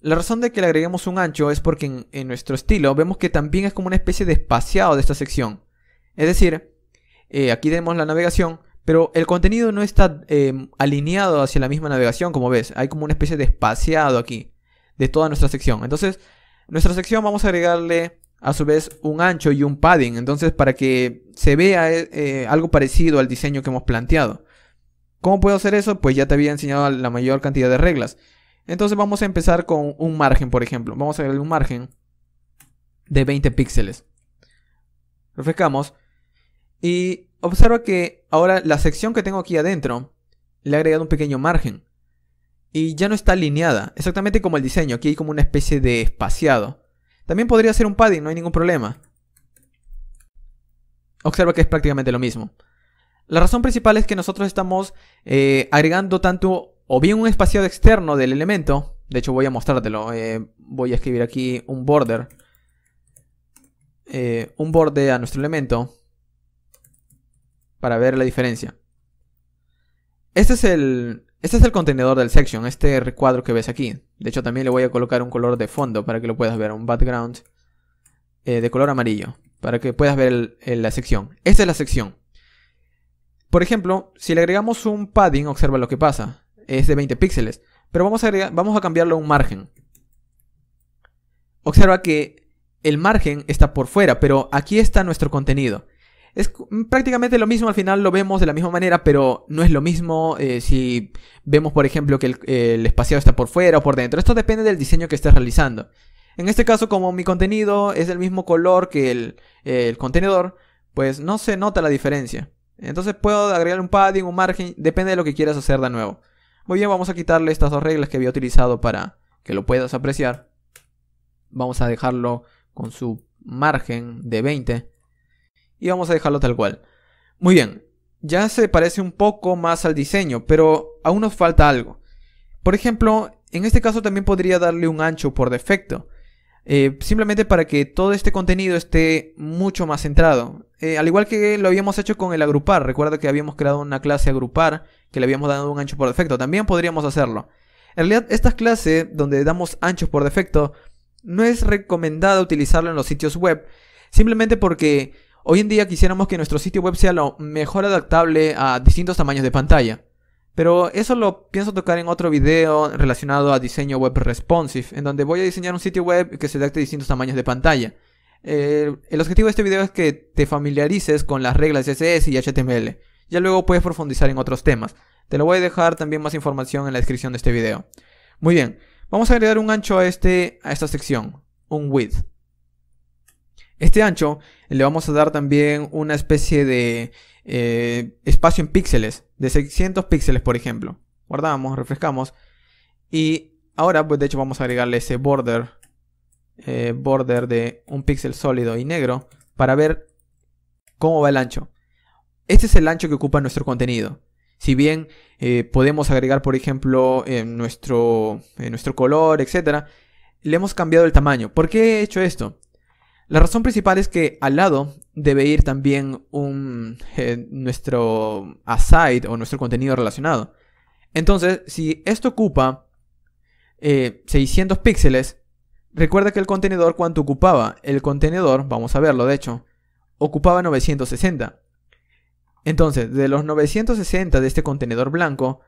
La razón de que le agreguemos un ancho es porque en nuestro estilo vemos que también es como una especie de espaciado de esta sección. Es decir, aquí tenemos la navegación, pero el contenido no está alineado hacia la misma navegación, como ves. Hay como una especie de espaciado aquí de toda nuestra sección. Entonces, nuestra sección vamos a agregarle a su vez un ancho y un padding. Entonces, para que se vea algo parecido al diseño que hemos planteado. ¿Cómo puedo hacer eso? Pues ya te había enseñado la mayor cantidad de reglas. Entonces vamos a empezar con un margen, por ejemplo. Vamos a agregar un margen de 20 píxeles. Refrescamos. Y observa que ahora la sección que tengo aquí adentro le he agregado un pequeño margen. Y ya no está alineada, exactamente como el diseño. Aquí hay como una especie de espaciado. También podría ser un padding, no hay ningún problema. Observa que es prácticamente lo mismo. La razón principal es que nosotros estamos agregando tanto o bien un espaciado externo del elemento. De hecho voy a mostrártelo. Voy a escribir aquí un border. Un borde a nuestro elemento. Para ver la diferencia. Este es el contenedor del section. Este recuadro que ves aquí. De hecho también le voy a colocar un color de fondo para que lo puedas ver. Un background de color amarillo. Para que puedas ver la sección. Esta es la sección. Por ejemplo, si le agregamos un padding, observa lo que pasa. Es de 20 píxeles. Pero vamos a cambiarlo a un margen. Observa que el margen está por fuera, pero aquí está nuestro contenido. Es prácticamente lo mismo, al final lo vemos de la misma manera, pero no es lo mismo si vemos, por ejemplo, que el espaciado está por fuera o por dentro. Esto depende del diseño que estés realizando. En este caso, como mi contenido es del mismo color que el contenedor, pues no se nota la diferencia. Entonces puedo agregar un padding, un margen, depende de lo que quieras hacer de nuevo. Muy bien, vamos a quitarle estas dos reglas que había utilizado para que lo puedas apreciar. Vamos a dejarlo con su margen de 20. Y vamos a dejarlo tal cual. Muy bien, ya se parece un poco más al diseño, pero aún nos falta algo. Por ejemplo, en este caso también podría darle un ancho por defecto. Simplemente para que todo este contenido esté mucho más centrado. Al igual que lo habíamos hecho con el agrupar. Recuerda que habíamos creado una clase agrupar que le habíamos dado un ancho por defecto. También podríamos hacerlo. En realidad, estas clases donde damos anchos por defecto no es recomendado utilizarlo en los sitios web. Simplemente porque hoy en día quisiéramos que nuestro sitio web sea lo mejor adaptable a distintos tamaños de pantalla. Pero eso lo pienso tocar en otro video relacionado a diseño web responsive, en donde voy a diseñar un sitio web que se adapte a distintos tamaños de pantalla. El objetivo de este video es que te familiarices con las reglas CSS y HTML. Ya luego puedes profundizar en otros temas. Te lo voy a dejar también más información en la descripción de este video. Muy bien, vamos a agregar un ancho a esta sección, un width. Este ancho le vamos a dar también una especie de espacio en píxeles, de 600 píxeles por ejemplo. Guardamos, refrescamos. Y ahora pues de hecho vamos a agregarle ese border de un píxel sólido y negro para ver cómo va el ancho. Este es el ancho que ocupa nuestro contenido. Si bien podemos agregar por ejemplo nuestro color, etc. Le hemos cambiado el tamaño. ¿Por qué he hecho esto? La razón principal es que al lado debe ir también nuestro aside o nuestro contenido relacionado. Entonces, si esto ocupa 600 píxeles, recuerda que el contenedor, ¿cuánto ocupaba? El contenedor, vamos a verlo de hecho, ocupaba 960. Entonces, de los 960 de este contenedor blanco,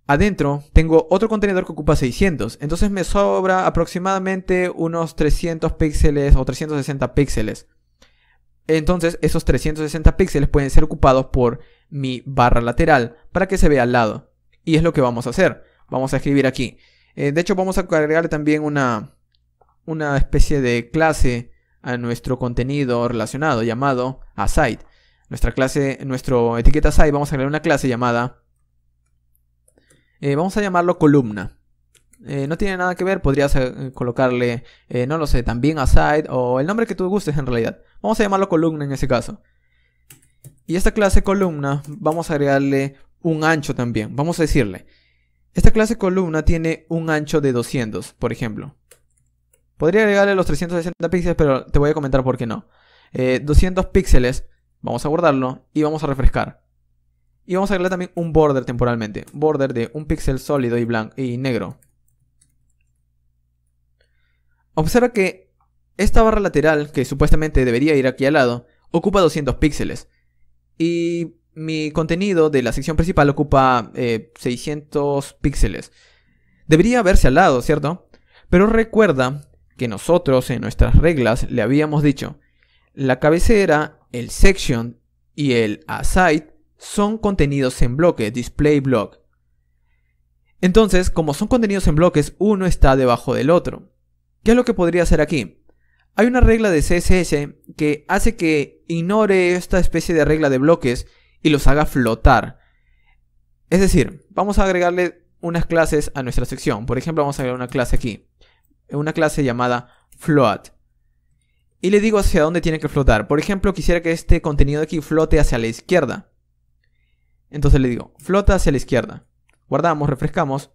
adentro tengo otro contenedor que ocupa 600. Entonces me sobra aproximadamente unos 300 píxeles o 360 píxeles. Entonces esos 360 píxeles pueden ser ocupados por mi barra lateral para que se vea al lado. Y es lo que vamos a hacer. Vamos a escribir aquí. De hecho vamos a agregar también una especie de clase a nuestro contenido relacionado llamado aside. Nuestro etiqueta aside vamos a agregar una clase llamada... vamos a llamarlo columna. no tiene nada que ver, podrías colocarle, no lo sé, también aside o el nombre que tú gustes en realidad. Vamos a llamarlo columna en ese caso. Y esta clase columna vamos a agregarle un ancho también. Vamos a decirle, esta clase columna tiene un ancho de 200, por ejemplo. Podría agregarle los 360 píxeles, pero te voy a comentar por qué no. 200 píxeles, vamos a guardarlo y vamos a refrescar. Y vamos a agregar también un border temporalmente. Border de un píxel sólido y blanco y negro. Observa que esta barra lateral, que supuestamente debería ir aquí al lado, ocupa 200 píxeles. Y mi contenido de la sección principal ocupa 600 píxeles. Debería verse al lado, ¿cierto? Pero recuerda que nosotros en nuestras reglas le habíamos dicho, la cabecera, el section y el aside son contenidos en bloque, display block. Entonces, como son contenidos en bloques, uno está debajo del otro. ¿Qué es lo que podría hacer aquí? Hay una regla de CSS que hace que ignore esta especie de regla de bloques y los haga flotar. Es decir, vamos a agregarle unas clases a nuestra sección. Por ejemplo, vamos a agregar una clase aquí. Una clase llamada float. Y le digo hacia dónde tiene que flotar. Por ejemplo, quisiera que este contenido de aquí flote hacia la izquierda. Entonces le digo, flota hacia la izquierda. Guardamos, refrescamos.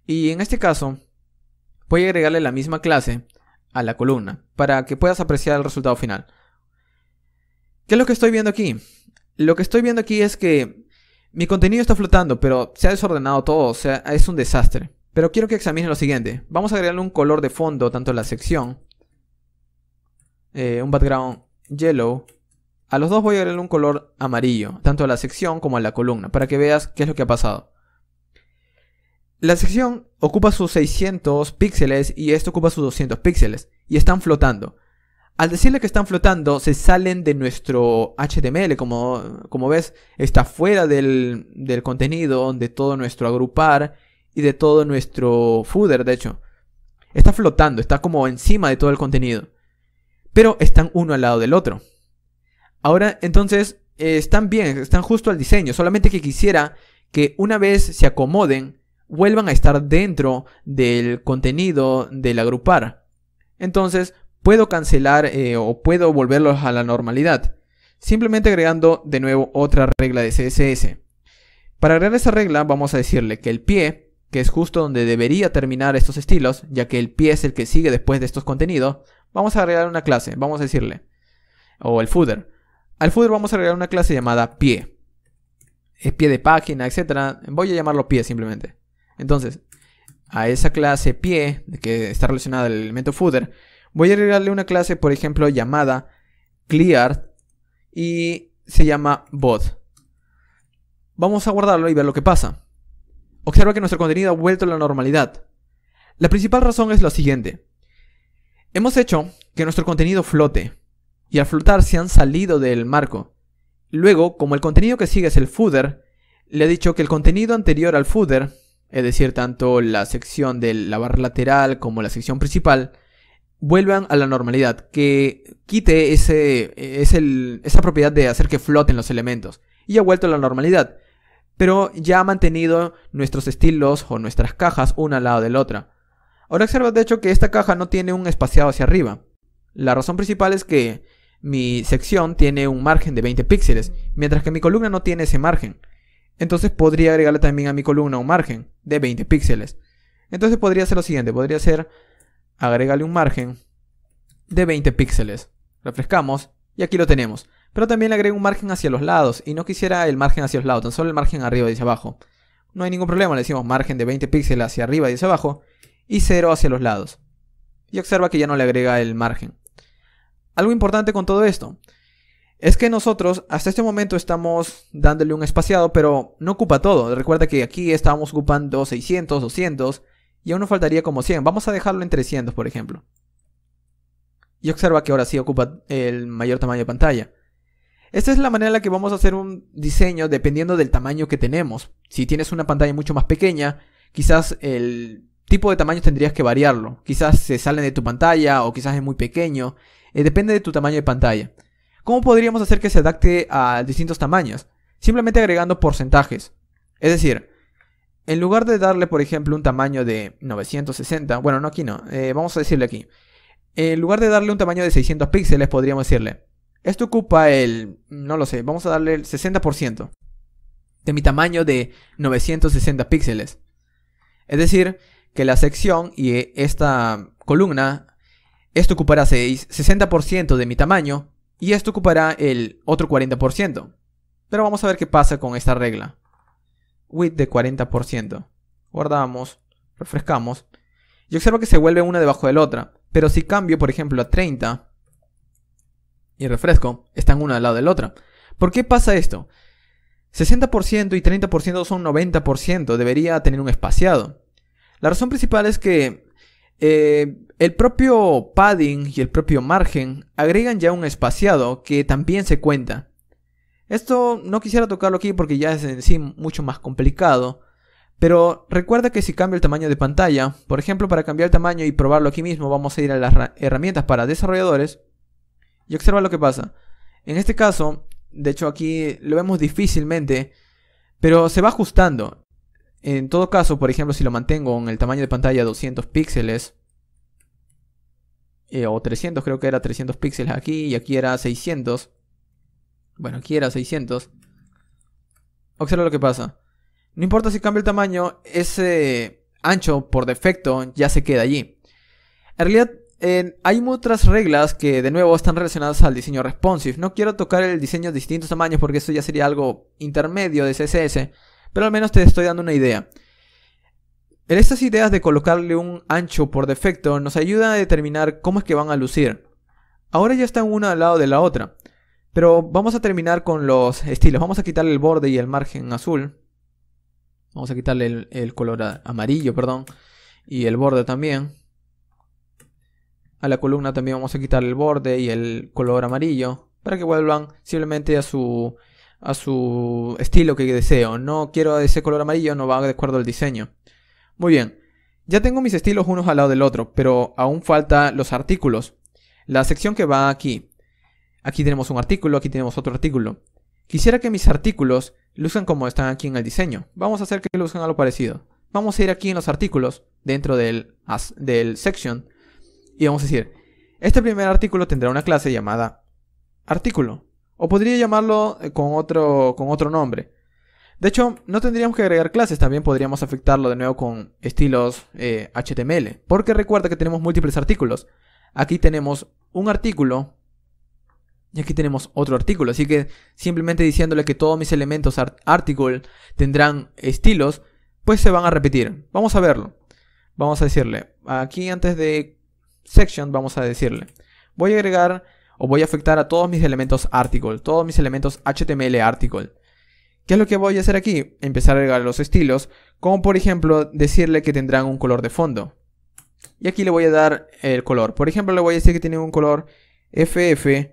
Y en este caso, voy a agregarle la misma clase a la columna para que puedas apreciar el resultado final. ¿Qué es lo que estoy viendo aquí? Lo que estoy viendo aquí es que mi contenido está flotando, pero se ha desordenado todo, o sea, es un desastre. Pero quiero que examines lo siguiente. Vamos a agregarle un color de fondo tanto a la sección, un background yellow. A los dos voy a agregarle un color amarillo, tanto a la sección como a la columna, para que veas qué es lo que ha pasado. La sección ocupa sus 600 píxeles y esto ocupa sus 200 píxeles y están flotando. Al decirle que están flotando, se salen de nuestro HTML, como ves, está fuera del contenido, de todo nuestro agrupar y de todo nuestro footer, de hecho. Está flotando, está como encima de todo el contenido. Pero están uno al lado del otro. Ahora, entonces, están bien, están justo al diseño, solamente que quisiera que una vez se acomoden, vuelvan a estar dentro del contenido del agrupar. Entonces, puedo cancelar o puedo volverlos a la normalidad, simplemente agregando de nuevo otra regla de CSS. Para agregar esa regla vamos a decirle que el pie, que es justo donde debería terminar estos estilos, ya que el pie es el que sigue después de estos contenidos, vamos a agregar una clase, vamos a decirle, o el footer. Al footer vamos a agregar una clase llamada pie. Es pie de página, etc. Voy a llamarlo pie simplemente. Entonces, a esa clase pie, que está relacionada al elemento footer, voy a agregarle una clase, por ejemplo, llamada clear y se llama bot. Vamos a guardarlo y ver lo que pasa. Observa que nuestro contenido ha vuelto a la normalidad. La principal razón es lo siguiente. Hemos hecho que nuestro contenido flote y al flotar se han salido del marco. Luego, como el contenido que sigue es el footer, le he dicho que el contenido anterior al footer, es decir, tanto la sección de la barra lateral como la sección principal, vuelvan a la normalidad, que quite esa propiedad de hacer que floten los elementos. Y ha vuelto a la normalidad, pero ya ha mantenido nuestros estilos o nuestras cajas una al lado de la otra. Ahora observa de hecho que esta caja no tiene un espaciado hacia arriba. La razón principal es que mi sección tiene un margen de 20 píxeles, mientras que mi columna no tiene ese margen. Entonces podría agregarle también a mi columna un margen de 20 píxeles. Entonces podría hacer lo siguiente, podría ser agregarle un margen de 20 píxeles. Refrescamos y aquí lo tenemos. Pero también le agrego un margen hacia los lados y no quisiera el margen hacia los lados, tan solo el margen arriba y hacia abajo. No hay ningún problema, le decimos margen de 20 píxeles hacia arriba y hacia abajo y 0 hacia los lados. Y observa que ya no le agrega el margen. Algo importante con todo esto es que nosotros hasta este momento estamos dándole un espaciado, pero no ocupa todo. Recuerda que aquí estábamos ocupando 600, 200 y aún nos faltaría como 100. Vamos a dejarlo en 300, por ejemplo. Y observa que ahora sí ocupa el mayor tamaño de pantalla. Esta es la manera en la que vamos a hacer un diseño dependiendo del tamaño que tenemos. Si tienes una pantalla mucho más pequeña, quizás el tipo de tamaño tendrías que variarlo. Quizás se salen de tu pantalla o quizás es muy pequeño. Depende de tu tamaño de pantalla. ¿Cómo podríamos hacer que se adapte a distintos tamaños? Simplemente agregando porcentajes. Es decir, en lugar de darle, por ejemplo, un tamaño de 960, bueno, no aquí no, vamos a decirle aquí. En lugar de darle un tamaño de 600 píxeles, podríamos decirle, esto ocupa no lo sé, vamos a darle el 60% de mi tamaño de 960 píxeles. Es decir, que la sección y esta columna, esto ocupará 60% de mi tamaño y esto ocupará el otro 40%. Pero vamos a ver qué pasa con esta regla. Width de 40%. Guardamos, refrescamos y observa que se vuelve una debajo de la otra. Pero si cambio, por ejemplo, a 30 y refresco, están una al lado de la otra. ¿Por qué pasa esto? 60% y 30% son 90%, debería tener un espaciado. La razón principal es que el propio padding y el propio margen agregan ya un espaciado que también se cuenta. Esto no quisiera tocarlo aquí porque ya es en sí mucho más complicado. Pero recuerda que si cambio el tamaño de pantalla, por ejemplo, para cambiar el tamaño y probarlo aquí mismo, vamos a ir a las herramientas para desarrolladores y observa lo que pasa. En este caso, de hecho aquí lo vemos difícilmente, pero se va ajustando. En todo caso, por ejemplo, si lo mantengo en el tamaño de pantalla 200 píxeles, o 300, creo que era 300 píxeles aquí, y aquí era 600. Bueno, aquí era 600. Observa lo que pasa. No importa si cambio el tamaño, ese ancho por defecto ya se queda allí. En realidad, hay otras reglas que de nuevo están relacionadas al diseño responsive. No quiero tocar el diseño de distintos tamaños porque eso ya sería algo intermedio de CSS, pero al menos te estoy dando una idea. En estas ideas de colocarle un ancho por defecto nos ayuda a determinar cómo es que van a lucir. Ahora ya están una al lado de la otra, pero vamos a terminar con los estilos. Vamos a quitarle el borde y el margen azul. Vamos a quitarle el color amarillo, perdón, y el borde también. A la columna también vamos a quitarle el borde y el color amarillo para que vuelvan simplemente a su estilo que deseo. No quiero ese color amarillo, no va de acuerdo al diseño. Muy bien, ya tengo mis estilos unos al lado del otro, pero aún falta los artículos. La sección que va aquí. Aquí tenemos un artículo, aquí tenemos otro artículo. Quisiera que mis artículos luzcan como están aquí en el diseño. Vamos a hacer que luzcan algo parecido. Vamos a ir aquí en los artículos, dentro del section, y vamos a decir, este primer artículo tendrá una clase llamada artículo. O podría llamarlo con otro nombre. De hecho, no tendríamos que agregar clases, también podríamos afectarlo de nuevo con estilos HTML. Porque recuerda que tenemos múltiples artículos. Aquí tenemos un artículo y aquí tenemos otro artículo. Así que simplemente diciéndole que todos mis elementos article tendrán estilos, pues se van a repetir. Vamos a verlo. Vamos a decirle, aquí antes de section vamos a decirle, voy a agregar o voy a afectar a todos mis elementos article, todos mis elementos HTML article. ¿Qué es lo que voy a hacer aquí? Empezar a agregar los estilos, como por ejemplo decirle que tendrán un color de fondo. Y aquí le voy a dar el color. Por ejemplo, le voy a decir que tiene un color FF,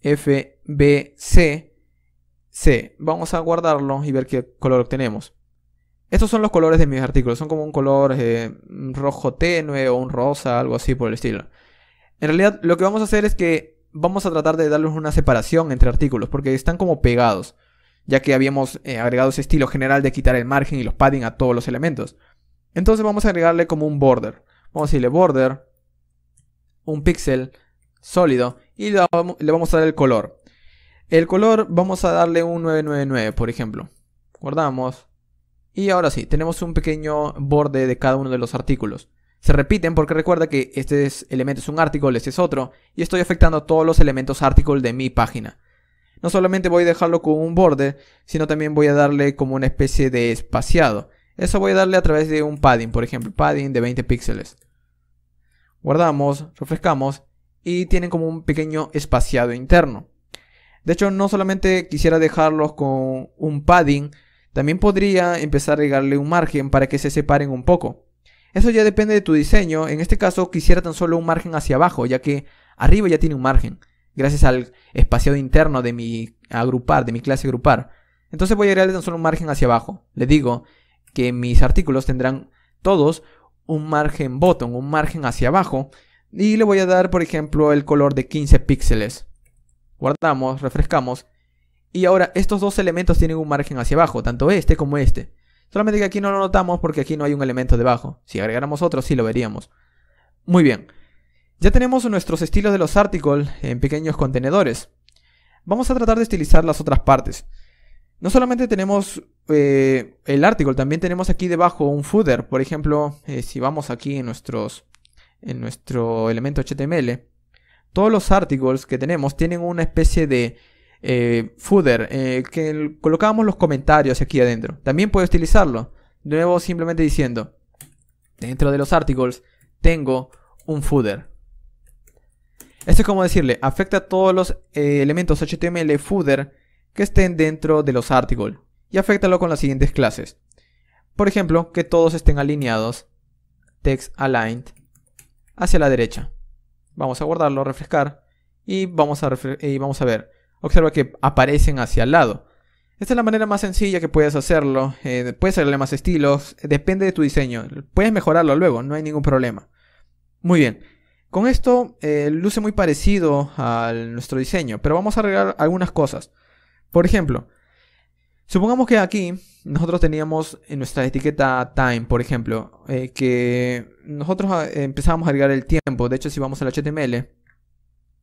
FBC, C. Vamos a guardarlo y ver qué color obtenemos. Estos son los colores de mis artículos. Son como un color rojo tenue o un rosa, algo así por el estilo. En realidad, lo que vamos a hacer es que vamos a tratar de darles una separación entre artículos, porque están como pegados, ya que habíamos agregado ese estilo general de quitar el margen y los padding a todos los elementos. Entonces vamos a agregarle como un border. Vamos a decirle border, un píxel sólido, y le vamos a dar el color. El color vamos a darle un 999, por ejemplo. Guardamos. Y ahora sí, tenemos un pequeño borde de cada uno de los artículos. Se repiten porque recuerda que este elemento es un artículo, este es otro, y estoy afectando a todos los elementos artículo de mi página. No solamente voy a dejarlo con un borde, sino también voy a darle como una especie de espaciado. Eso voy a darle a través de un padding, por ejemplo, padding de 20 píxeles. Guardamos, refrescamos y tienen como un pequeño espaciado interno. De hecho, no solamente quisiera dejarlos con un padding, también podría empezar a agregarle un margen para que se separen un poco. Eso ya depende de tu diseño. En este caso quisiera tan solo un margen hacia abajo, ya que arriba ya tiene un margen, gracias al espaciado interno de mi clase agrupar. Entonces voy a agregarle tan solo un margen hacia abajo. Le digo que mis artículos tendrán todos un margen bottom, un margen hacia abajo, y le voy a dar, por ejemplo, el color de 15 píxeles. Guardamos, refrescamos, y ahora estos dos elementos tienen un margen hacia abajo, tanto este como este. Solamente que aquí no lo notamos porque aquí no hay un elemento debajo. Si agregáramos otro, sí lo veríamos. Muy bien. Ya tenemos nuestros estilos de los articles en pequeños contenedores. Vamos a tratar de estilizar las otras partes. No solamente tenemos el article, también tenemos aquí debajo un footer. Por ejemplo, si vamos aquí en nuestro elemento HTML, todos los articles que tenemos tienen una especie de footer que colocamos los comentarios aquí adentro. También puedo utilizarlo. De nuevo, simplemente diciendo, dentro de los articles tengo un footer. Esto es como decirle, afecta a todos los elementos HTML footer que estén dentro de los articles. Y afectalo con las siguientes clases. Por ejemplo, que todos estén alineados, text aligned, hacia la derecha. Vamos a guardarlo, refrescar y vamos a ver. Observa que aparecen hacia el lado. Esta es la manera más sencilla que puedes hacerlo. Puedes agregarle más estilos, depende de tu diseño. Puedes mejorarlo luego, no hay ningún problema. Muy bien. Con esto luce muy parecido a nuestro diseño, pero vamos a agregar algunas cosas. Por ejemplo, supongamos que aquí nosotros teníamos en nuestra etiqueta time, por ejemplo, que nosotros empezamos a agregar el tiempo. De hecho, si vamos al HTML,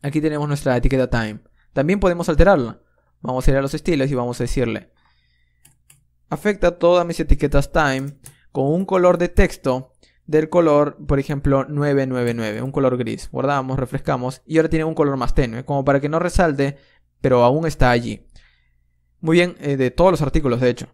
aquí tenemos nuestra etiqueta time. También podemos alterarla. Vamos a ir a los estilos y vamos a decirle, afecta todas mis etiquetas time con un color de texto del color, por ejemplo, 999, un color gris. Guardamos, refrescamos y ahora tiene un color más tenue, como para que no resalte, pero aún está allí. Muy bien, de todos los artículos, de hecho.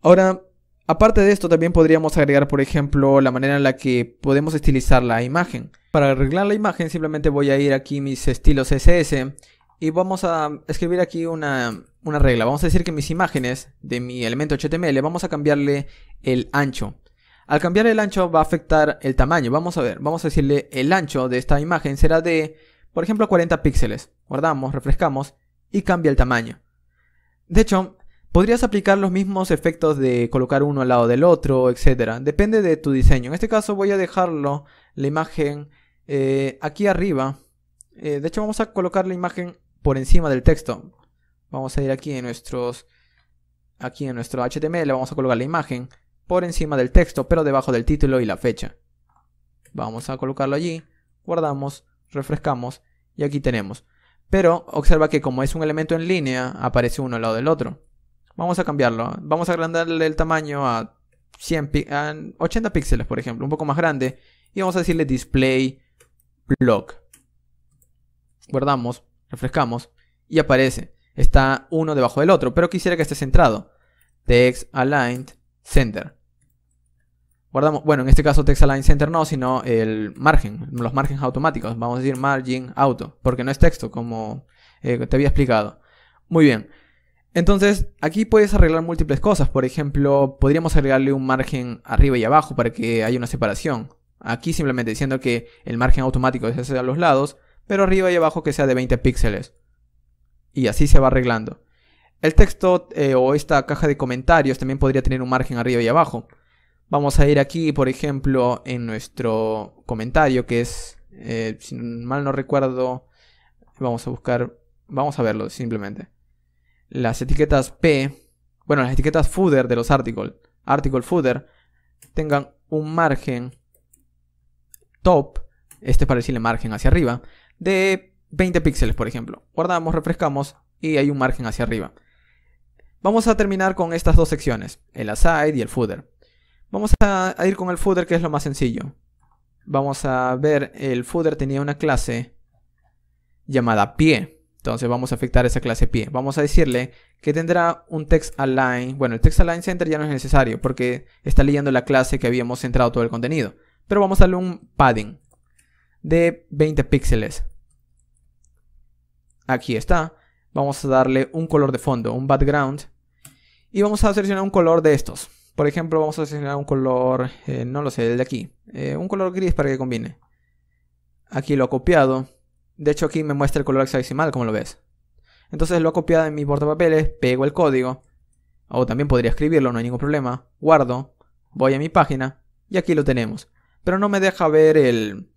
Ahora, aparte de esto, también podríamos agregar, por ejemplo, la manera en la que podemos estilizar la imagen. Para arreglar la imagen, simplemente voy a ir aquí a mis estilos CSS y vamos a escribir aquí una regla. Vamos a decir que mis imágenes de mi elemento HTML, vamos a cambiarle el ancho. Al cambiar el ancho va a afectar el tamaño. Vamos a ver, vamos a decirle el ancho de esta imagen será de, por ejemplo, 40 píxeles. Guardamos, refrescamos y cambia el tamaño. De hecho, podrías aplicar los mismos efectos de colocar uno al lado del otro, etc. Depende de tu diseño. En este caso voy a dejarlo, la imagen, aquí arriba. De hecho, vamos a colocar la imagen por encima del texto. Vamos a ir aquí en nuestro HTML, vamos a colocar la imagen por encima del texto, pero debajo del título y la fecha. Vamos a colocarlo allí, guardamos, refrescamos y aquí tenemos. Pero observa que como es un elemento en línea, aparece uno al lado del otro. Vamos a cambiarlo. Vamos a agrandarle el tamaño a 80 píxeles, por ejemplo, un poco más grande. Y vamos a decirle display block. Guardamos, refrescamos y aparece. Está uno debajo del otro, pero quisiera que esté centrado. Text aligned center. Guardamos, bueno, en este caso text align center no, sino el margen, los márgenes automáticos. Vamos a decir margin auto, porque no es texto como te había explicado. Muy bien. Entonces, aquí puedes arreglar múltiples cosas. Por ejemplo, podríamos agregarle un margen arriba y abajo para que haya una separación. Aquí simplemente diciendo que el margen automático es hacia los lados, pero arriba y abajo que sea de 20 píxeles. Y así se va arreglando. El texto o esta caja de comentarios también podría tener un margen arriba y abajo. Vamos a ir aquí, por ejemplo, en nuestro comentario, que es, si mal no recuerdo, vamos a verlo simplemente. Las etiquetas P, bueno, las etiquetas footer de los articles, article footer, tengan un margen top, este es para decirle margen hacia arriba, de 20 píxeles, por ejemplo. Guardamos, refrescamos y hay un margen hacia arriba. Vamos a terminar con estas dos secciones, el aside y el footer. Vamos a ir con el footer, que es lo más sencillo. Vamos a ver, el footer tenía una clase llamada pie. Entonces vamos a afectar esa clase pie. Vamos a decirle que tendrá un text align. Bueno, el text align center ya no es necesario porque está leyendo la clase que habíamos centrado todo el contenido. Pero vamos a darle un padding de 20 píxeles. Aquí está. Vamos a darle un color de fondo, un background. Y vamos a seleccionar un color de estos. Por ejemplo, vamos a seleccionar un color, no lo sé, el de aquí. Un color gris para que combine. Aquí lo he copiado. De hecho, aquí me muestra el color hexadecimal, como lo ves. Entonces lo he copiado en mi portapapeles, pego el código. O también podría escribirlo, no hay ningún problema. Guardo, voy a mi página y aquí lo tenemos. Pero no me deja ver el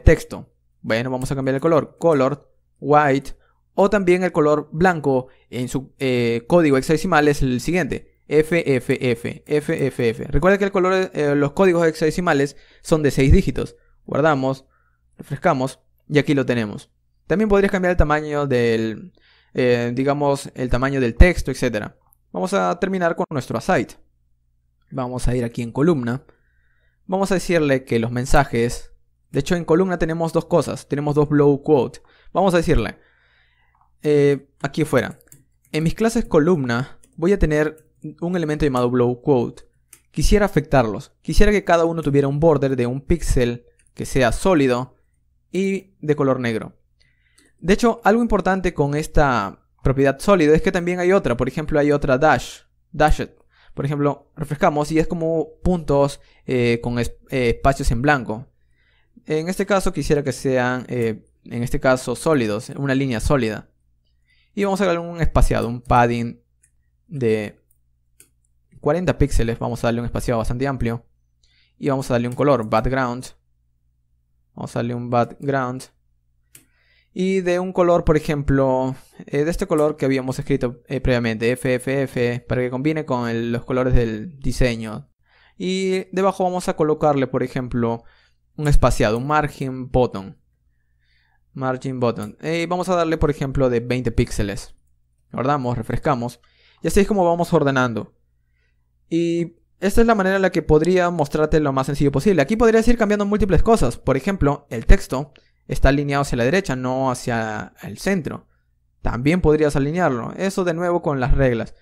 texto. Bueno, vamos a cambiar el color. Color, white. O también el color blanco en su código hexadecimal es el siguiente. FFF. Recuerda que el color, los códigos hexadecimales son de 6 dígitos. Guardamos, refrescamos y aquí lo tenemos. También podrías cambiar el tamaño del, digamos, el tamaño del texto, etc. Vamos a terminar con nuestro aside. Vamos a ir aquí en columna. Vamos a decirle que los mensajes... De hecho, en columna tenemos dos cosas. Tenemos dos blow quote. Vamos a decirle... aquí afuera. En mis clases columna voy a tener un elemento llamado blow quote. Quisiera afectarlos. Quisiera que cada uno tuviera un border de un píxel que sea sólido y de color negro. De hecho, algo importante con esta propiedad sólido es que también hay otra. Por ejemplo, hay otra dashed. Por ejemplo, refrescamos y es como puntos con espacios en blanco. En este caso quisiera que sean, en este caso, sólidos, una línea sólida. Y vamos a darle un espaciado, un padding de 40 píxeles. Vamos a darle un espaciado bastante amplio. Y vamos a darle un color, background. Vamos a darle un background. Y de un color, por ejemplo, de este color que habíamos escrito previamente, FFF, para que combine con los colores del diseño. Y debajo vamos a colocarle, por ejemplo, un espaciado, un margin button. Y vamos a darle, por ejemplo, de 20 píxeles. Guardamos, refrescamos. Y así es como vamos ordenando. Y esta es la manera en la que podría mostrarte lo más sencillo posible. Aquí podrías ir cambiando múltiples cosas. Por ejemplo, el texto está alineado hacia la derecha, no hacia el centro. También podrías alinearlo. Eso de nuevo con las reglas.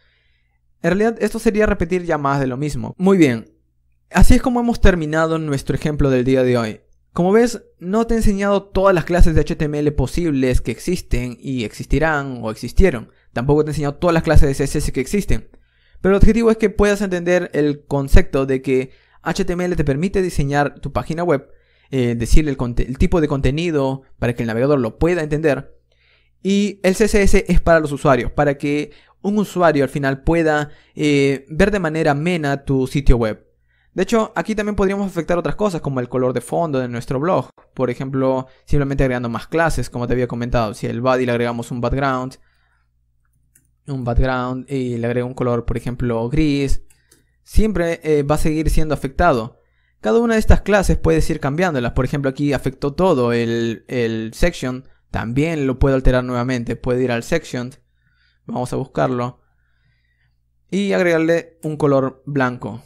En realidad esto sería repetir ya más de lo mismo. Muy bien. Así es como hemos terminado nuestro ejemplo del día de hoy. Como ves, no te he enseñado todas las clases de HTML posibles que existen y existirán o existieron. Tampoco te he enseñado todas las clases de CSS que existen. Pero el objetivo es que puedas entender el concepto de que HTML te permite diseñar tu página web, decirle el tipo de contenido para que el navegador lo pueda entender. Y el CSS es para los usuarios, para que un usuario al final pueda ver de manera amena tu sitio web. De hecho, aquí también podríamos afectar otras cosas como el color de fondo de nuestro blog. Por ejemplo, simplemente agregando más clases, como te había comentado. Si al body le agregamos un background y le agrego un color, por ejemplo, gris, siempre va a seguir siendo afectado. Cada una de estas clases puedes ir cambiándolas. Por ejemplo, aquí afectó todo el section. También lo puedo alterar nuevamente. Puedo ir al section. Vamos a buscarlo. Y agregarle un color blanco.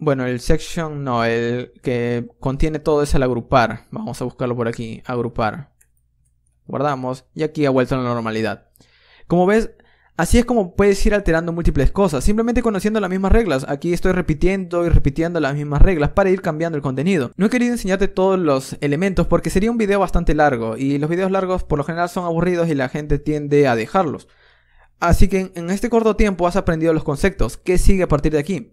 Bueno, el section no, el que contiene todo es el agrupar. Vamos a buscarlo por aquí, agrupar. Guardamos y aquí ha vuelto a la normalidad. Como ves, así es como puedes ir alterando múltiples cosas, simplemente conociendo las mismas reglas. Aquí estoy repitiendo y repitiendo las mismas reglas para ir cambiando el contenido. No he querido enseñarte todos los elementos porque sería un video bastante largo. Y los videos largos por lo general son aburridos y la gente tiende a dejarlos. Así que en este corto tiempo has aprendido los conceptos. ¿Qué sigue a partir de aquí?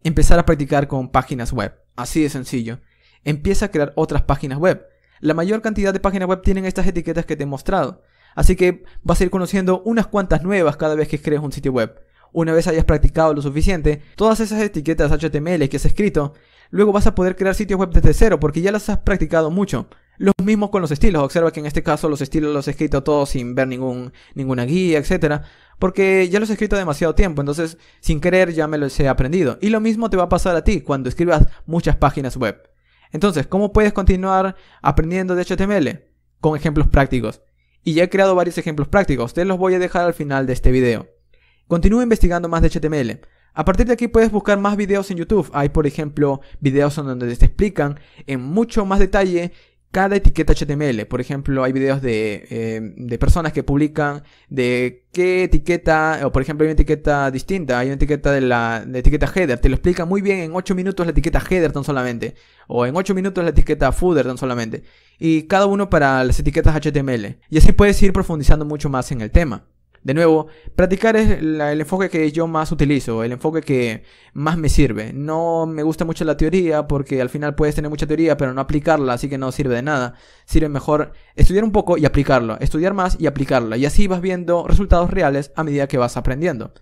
Empezar a practicar con páginas web. Así de sencillo. Empieza a crear otras páginas web. La mayor cantidad de páginas web tienen estas etiquetas que te he mostrado. Así que vas a ir conociendo unas cuantas nuevas cada vez que crees un sitio web. Una vez hayas practicado lo suficiente, todas esas etiquetas HTML que has escrito, luego vas a poder crear sitios web desde cero porque ya las has practicado mucho. Lo mismo con los estilos. Observa que en este caso los estilos los he escrito todos sin ver ninguna guía, etc. Porque ya los he escrito demasiado tiempo, entonces sin querer ya me los he aprendido. Y lo mismo te va a pasar a ti cuando escribas muchas páginas web. Entonces, ¿cómo puedes continuar aprendiendo de HTML? Con ejemplos prácticos. Y ya he creado varios ejemplos prácticos, te los voy a dejar al final de este video. Continúa investigando más de HTML. A partir de aquí puedes buscar más videos en YouTube. Hay, por ejemplo, videos en donde te explican en mucho más detalle cada etiqueta HTML. Por ejemplo, hay videos de personas que publican de qué etiqueta, o por ejemplo hay una etiqueta distinta, hay una etiqueta de etiqueta header, te lo explica muy bien en 8 minutos la etiqueta header tan solamente, o en 8 minutos la etiqueta footer tan solamente, y cada uno para las etiquetas HTML, y así puedes ir profundizando mucho más en el tema. De nuevo, practicar es el enfoque que yo más utilizo, el enfoque que más me sirve. No me gusta mucho la teoría porque al final puedes tener mucha teoría pero no aplicarla, así que no sirve de nada. Sirve mejor estudiar un poco y aplicarlo, estudiar más y aplicarlo. Y así vas viendo resultados reales a medida que vas aprendiendo.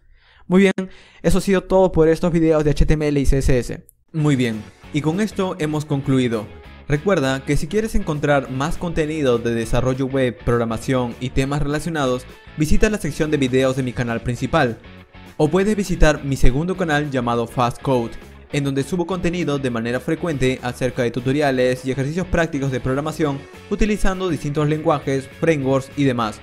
Muy bien, eso ha sido todo por estos videos de HTML y CSS. Muy bien, y con esto hemos concluido. Recuerda que si quieres encontrar más contenido de desarrollo web, programación y temas relacionados, visita la sección de videos de mi canal principal. O puedes visitar mi segundo canal llamado Fast Code, en donde subo contenido de manera frecuente acerca de tutoriales y ejercicios prácticos de programación utilizando distintos lenguajes, frameworks y demás.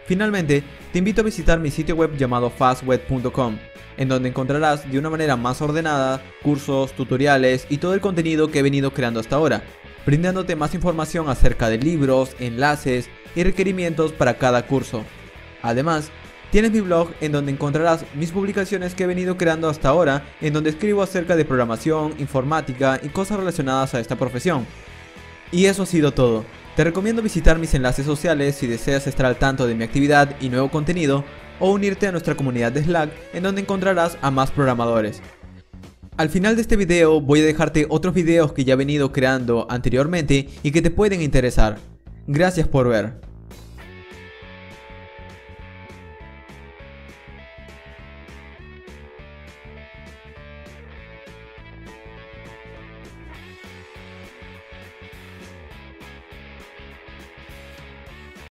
Finalmente, te invito a visitar mi sitio web llamado fastweb.com, en donde encontrarás de una manera más ordenada cursos, tutoriales y todo el contenido que he venido creando hasta ahora, brindándote más información acerca de libros, enlaces y requerimientos para cada curso. Además, tienes mi blog en donde encontrarás mis publicaciones que he venido creando hasta ahora, en donde escribo acerca de programación, informática y cosas relacionadas a esta profesión. Y eso ha sido todo. Te recomiendo visitar mis enlaces sociales si deseas estar al tanto de mi actividad y nuevo contenido, o unirte a nuestra comunidad de Slack en donde encontrarás a más programadores. Al final de este video voy a dejarte otros videos que ya he venido creando anteriormente y que te pueden interesar. Gracias por ver.